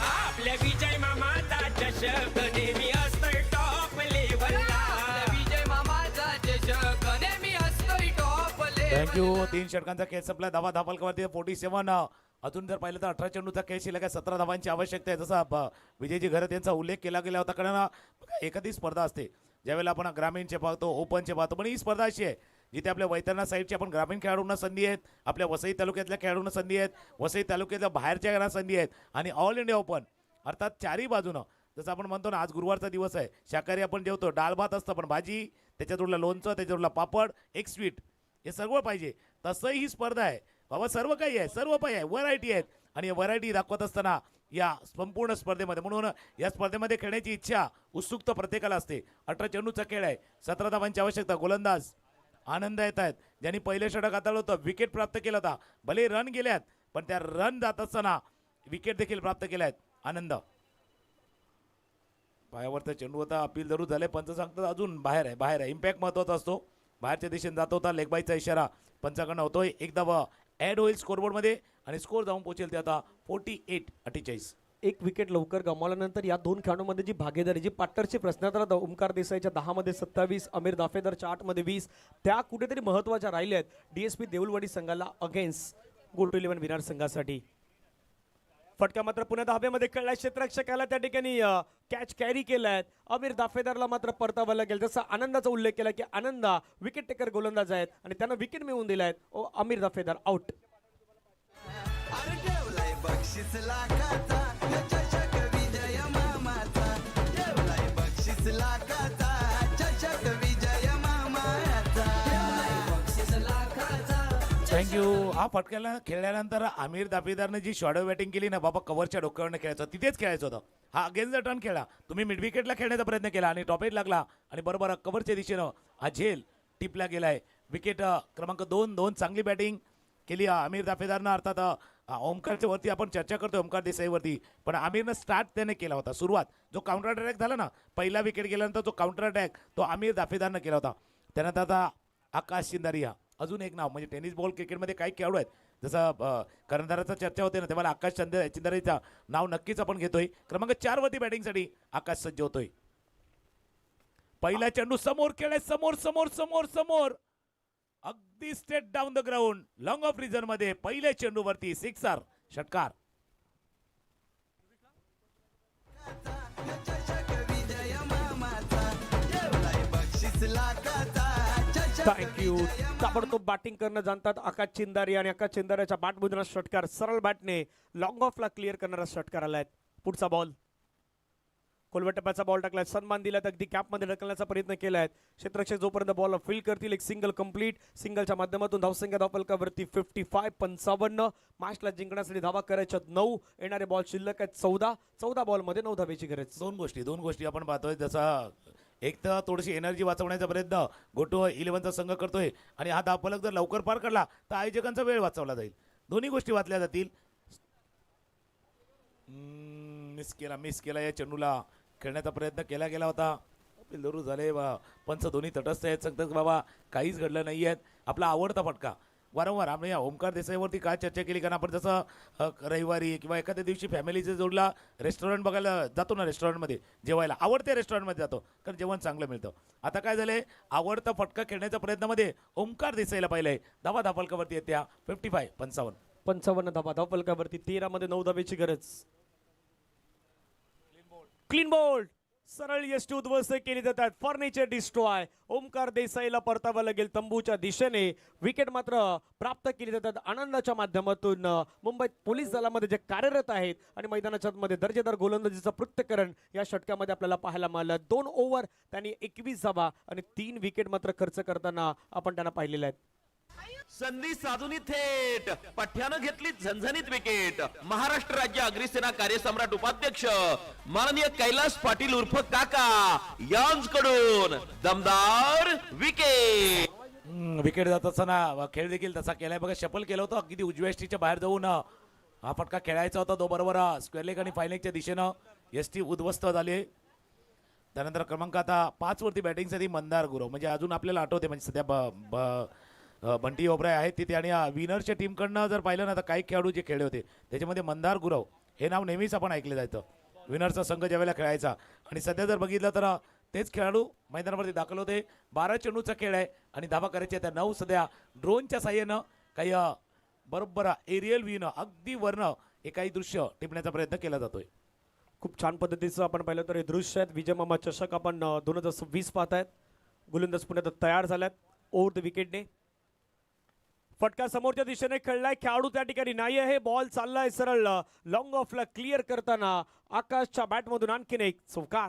Speaker 7: आपल्या विजय मामाचा चषक नेहमी असतोय टॉप लेवलला. विजय मामाचा चषक नेहमी असतोय टॉप लेवलला.
Speaker 8: थँक्यू. 3 षटकांचा खेळ संपला. धावा धावफलकावरती 47. अजून जर पाहिलं तर 18 चेंडूचा खेळ शिल्लक आहे. 17 धावांची आवश्यकता आहे. जसा विजयजी घरत यांचा उल्लेख केला गेला होता. कारण एखादी स्पर्धा असते ज्यावेळेला आपण ग्रामीणचे पाहतो, ओपनचे पाहतो, पण ही स्पर्धा अशी आहे जिथे आपल्या वैतरणा साईडची आपण ग्रामीण खेळाडूंना संधी आहेत. आपल्या वसई तालुक्यातल्या खेळाडूंना संधी आहेत. वसई तालुक्यातल्या बाहेरच्या संधी आहेत. आणि ऑल इंडिया ओपन अर्थात 4ही बाजूनं जसं आपण म्हणतो ना आज गुरुवारचा दिवस आहे. शाकाहारी आपण जेवतो, डाळ भात असतं पण भाजी, त्याच्यातूनला लोणचं, त्याच्यातूनला पापड, एक स्वीट, हे सर्व पाहिजे. तसंही ही स्पर्धा आहे बाबा. सर्व काही आहे, सर्व काही आहे, व्हरायटी आहेत. आणि व्हरायटी दाखवत असताना या संपूर्ण स्पर्धेमध्ये. म्हणून या स्पर्धेमध्ये खेळण्याची इच्छा उत्सुकता प्रत्येकाला असते. 18 चेंडूचा खेळ आहे, 17 धावांची आवश्यकता. गोलंदाज आनंद येत आहेत, ज्यांनी पहिले षटक हाताळलं होतं, विकेट प्राप्त केला होता. भले रन गेल्यात पण त्या रन जात असताना विकेट देखील प्राप्त केल्या आहेत. आनंद पायावरचा चेंडू होता, अपील जरूर झाले, पंच सांगतात अजून बाहेर आहे. इम्पॅक्ट महत्वाचा असतो, बाहेरच्या दिशेने जात होता. लेग बायचा इशारा पंचाकडनं होतोय. एक धावा ऍड होईल स्कोरबोर्डमध्ये आणि स्कोर जाऊन पोहोचेल ते आता 48-48.
Speaker 2: एक विकेट लवकर गमावल्यानंतर या दोन खेळाडूंमध्ये जी भागीदारी, जी पार्टनरशिप रचण्यात आला, ओमकार देसाईच्या 10 मध्ये 27, अमीर दाफेदारच्या 8 मध्ये 20, त्या कुठेतरी महत्त्वाच्या राहिल्या आहेत डीएसपी देऊलवाडी संघाला अगेन्स्ट गो टू 11 विरार संघासाठी. फटका मात्र पुन्हा धाब्यामध्ये खेळलाय. क्षेत्ररक्षकाला त्या ठिकाणी कॅच कॅरी केलाय. अमीर दाफेदारला मात्र परतावा लागेल. जसा आनंदाचा उल्लेख केला की आनंद विकेट टेकर गोलंदाज आहेत आणि त्यांना विकेट मिळवून दिलाय. अमीर दाफेदार आउट.
Speaker 4: बक्षीस लाखाचा चषक विजय मामाचा, ठेवलाय बक्षीस लाखाचा चषक विजय मामाचा, बक्षीस लाखाचा.
Speaker 8: थँक्यू. हा फटक्याला खेळल्यानंतर आमिर दाफेदारने जी शॉर्ट बॅटिंग केली ना बाबा, कव्हरच्या डोक्यावरनं खेळायचं, तिथेच खेळायचं होतं. हा अगेन्स्ट द टर्न खेळला. तुम्ही मिड विकेटला खेळण्याचा प्रयत्न केला आणि टॉप एट लागला आणि बरोबर कव्हरच्या दिशेनं हा झेल टिपला गेलाय. विकेट क्रमांक 2 चांगली बॅटिंग केली आमिर दाफेदारनं. अर्थात ओमकारच्या वरती आपण चर्चा करतोय, ओमकार देसाईवरती, पण आमिरनं स्टार्ट त्याने केला होता. सुरुवात जो काउंटर अटॅक झाला ना, पहिला विकेट गेल्यानंतर तो काउंटर अटॅक तो आमिर दाफेदारनं केला होता. त्यानंतर आता आकाश चिंदारिया, अजून एक नाव, म्हणजे टेनिस बॉल क्रिकेटमध्ये काही खेळाडू आहेत, जसं कर्णधाराचा चर्चा होते ना, तेव्हा आकाश चिंदारियाचं नाव नक्कीच आपण घेतोय. क्रमांक 4 वरती बॅटिंगसाठी आकाश सज्ज होतोय. पहिला चेंडू समोर खेळाय, समोर अगदी straight down the ground, long of reason मध्ये पहिल्या चेंडूवरती सिक्सर, षटकार.
Speaker 4: चषक विजय मामाचा, ठेवलाय बक्षीस लाखाचा चषक
Speaker 2: थँक्यू. ताबडतोब बॅटिंग करणं जाणतात आकाश चिंदारी आणि आकाश चिंदाऱ्याच्या बॅटमधून षटकार, सरळ बॅटने लॉंग ऑफला क्लिअर करणारा षटकार आलाय. पुढचा बॉल कोलवटप्प्याचा बॉल टाकलाय, सन्मान दिलाय, अगदी कॅपमध्ये ढकलण्याचा प्रयत्न केलाय. क्षेत्ररक्षक जोपर्यंत बॉल फील करतील, एक सिंगल कंप्लीट. सिंगलच्या माध्यमातून धावसंख्या धावफलकावरती 55 मॅचला जिंकण्यासाठी धावा करायच्या 9, येणारे बॉल शिल्लक आहेत 14 बॉलमध्ये 9 धावेची गरज.
Speaker 8: दोन गोष्टी आपण पाहतोय. जसा एक तर थोडीशी एनर्जी वाचवण्याचा प्रयत्न गो टू 11चा संघ करतोय आणि हा धावफलक जर लवकर पार काढला तर आयोजकांचा वेळ वाचवला जाईल. दोन्ही गोष्टी वाचल्या जातील. मिस केला या चेंडूला खेळण्याचा प्रयत्न केला गेला होता. जरूर झाले पंच दोन्ही तटस्थ आहेत, सांगतात बाबा काहीच घडलं नाही आहे. आपला आवडता फटका वारंवार आम्ही ओमकार देसाईवरती काय चर्चा केली, कारण आपण जसं रविवारी किंवा एखाद्या दिवशी फॅमिलीचे जोडला रेस्टॉरंट बघायला जातो ना, रेस्टॉरंटमध्ये जेवायला, आवडत्या रेस्टॉरंटमध्ये जातो कारण जेवण चांगलं मिळतं. आता काय झालंय, आवडता फटका खेळण्याच्या प्रयत्नामध्ये ओमकार देसाईला पाहिलंय. धावा धावफलकावरती येत्या 55
Speaker 2: धावा धावफलकावरती, 13 मध्ये 9 धावेची गरज. क्लीन बोल्ड, सरळ यष्टी उद्ध्वस्त केली जातात. फर्निचर डिस्ट्रॉय, ओमकार देसाईला परतावा लागेल तंबूच्या दिशेने. विकेट मात्र प्राप्त केली जातात आनंदाच्या माध्यमातून. मुंबई पोलीस दलामध्ये जे कार्यरत आहेत आणि मैदानाच्या मध्ये दर्जेदार गोलंदाजीचं पृथ्थकरण या षटकामध्ये आपल्याला पाहायला मिळालं. 2 ओव्हर त्यांनी 21 धावा आणि 3 विकेट मात्र खर्च करताना आपण त्यांना पाहिलेले आहेत.
Speaker 3: संधी साधून थेट पठ्यानं घेतली झणझणीत विकेट. महाराष्ट्र राज्य अग्निसेना कार्यसम्राट उपाध्यक्ष माननीय कैलास पाटील उर्फ काका यांकडून दमदार विकेट.
Speaker 8: विकेट जात असताना खेळ देखील तसा केलाय बघा. शफल केलं होतं अगदी उजव्या एसटीच्या बाहेर जाऊन हा फटका खेळायचा होता. तो बरोबर स्क्वेअर लेग आणि फाय लेगच्या दिशेनं एसटी उद्ध्वस्त झाली. त्यानंतर क्रमांक आता 5 वरती बॅटिंगसाठी मंदार गुरव, म्हणजे अजून आपल्याला आठवते, म्हणजे सध्या बंटी ओबराय आहेत तिथे. आणि विनरच्या टीमकडनं जर पाहिलं ना तर काही खेळाडू जे खेळले होते त्याच्यामध्ये मंदार गुरव हे नाव नेहमीच आपण ऐकलं जायचं. विनरचा संघ ज्यावेळेला खेळायचा. आणि सध्या जर बघितलं तर तेच खेळाडू मैदानावरती दाखल होते. 12 चेंडूचा खेळ आहे आणि धावा करायच्या त्या 9. सध्या ड्रोनच्या साह्यानं काही बरोबर एरियल व्ह्यूनं अगदी वरनं हे काही दृश्य टिपण्याचा प्रयत्न केला जातोय.
Speaker 2: खूप छान पद्धतीचं आपण पाहिलं तर हे दृश्य आहेत. विजय मामा चषक आपण 2026 पाहतायत. गोलंदाज पुण्यात तयार झाल्यात ओव्हर द विकेटने. फटका समोरच्या दिशेने खेळलाय, खेळाडू त्या ठिकाणी नाही आहे. बॉल चाललाय सरळ लॉंग ऑफला क्लिअर करताना आकाशच्या बॅटमधून आणखीन एक चौकार.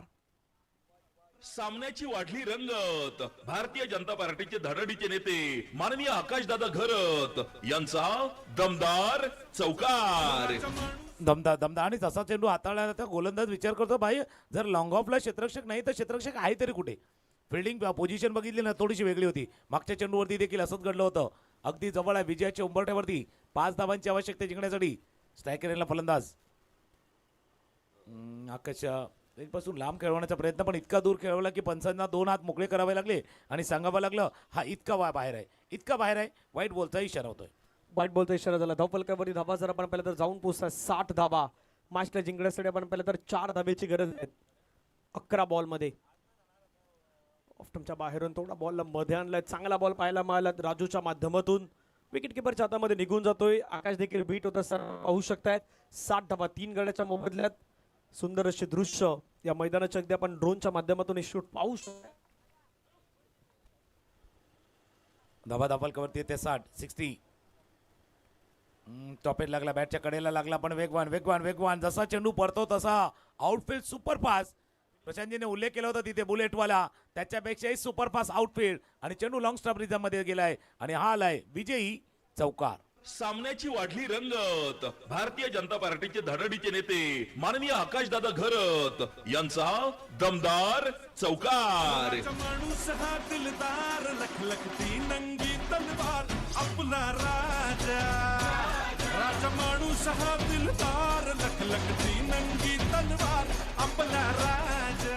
Speaker 3: सामन्याची वाढली रंगत. भारतीय जनता पार्टीचे धडडीचे नेते माननीय आकाशदादा घरत यांचा दमदार चौकार.
Speaker 8: दमदा आणि जसा चेंडू हाताळला तर गोलंदाज विचार करतो भाई जर लॉंग ऑफला क्षेत्ररक्षक नाही तर क्षेत्ररक्षक आहे तरी कुठे. फिल्डिंग पोझिशन बघितली ना थोडीशी वेगळी होती. मागच्या चेंडूवरती देखील असंच घडलं होतं. अगदी जवळ आहे विजयाच्या उंबरठ्यावरती 5 धावांची आवश्यकता जिंकण्यासाठी. स्ट्रायकर फलंदाज आकाश पासून लांब खेळवण्याचा प्रयत्न पण इतका दूर खेळवला की पंचांना 2 हात मोकळे करावे लागले आणि सांगावं लागलं हा इतका बाहेर आहे. वाईट बॉलचा इशारा होतोय.
Speaker 2: वाईट बॉलचा इशारा झाला. धावफलकावरती धाबा जर आपण पाहिलं तर जाऊन पोहोचतात 60 धाबा. मॅचला जिंकण्यासाठी आपण पाहिलं तर 4 धाब्याची गरज आहे 11 बॉलमध्ये. ऑफ्टमच्या बाहेरून थोडा बॉल मध्ये आणलाय. चांगला बॉल पाहायला मिळाला राजूच्या माध्यमातून. विकेट किपरच्या हातामध्ये निघून जातोय. आकाश देखील बीट होत असताना पाहू शकतायत. 60 धाबा 3 गड्याच्या मोबदल्यात. सुंदर असे दृश्य या मैदानाच्या अगदी आपण ड्रोनच्या माध्यमातून हे शूट पाहू शकतो.
Speaker 8: धाबा धावफलकावरती येते 60. टॉपेज लागला बॅटच्या कडेला लागला पण वेगवान जसा चेंडू पडतो तसा आउटफील्ड सुपरफास्ट. प्रशांतजीने उल्लेख केला होता तिथे बुलेटवाला त्याच्यापेक्षाही सुपरफास्ट आउटफील्ड आणि चेंडू लॉंग स्टॉप रिझममध्ये गेलाय आणि हा आलाय विजयी चौकार.
Speaker 3: सामन्याची वाढली रंगत भारतीय जनता पार्टीचे धडडीचे नेते माननीय आकाशदादा घरत यांचा दमदार चौकार.
Speaker 4: माणूस हा दिलदार लखलखती नंगी तलवार आपला राजा. राजा माणूस हा दिलदार लखलखती नंगी तलवार आपला राजा.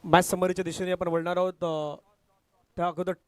Speaker 2: मॅच समरीच्या दिशेने आपण वळणार आहोत. त्या अगोदर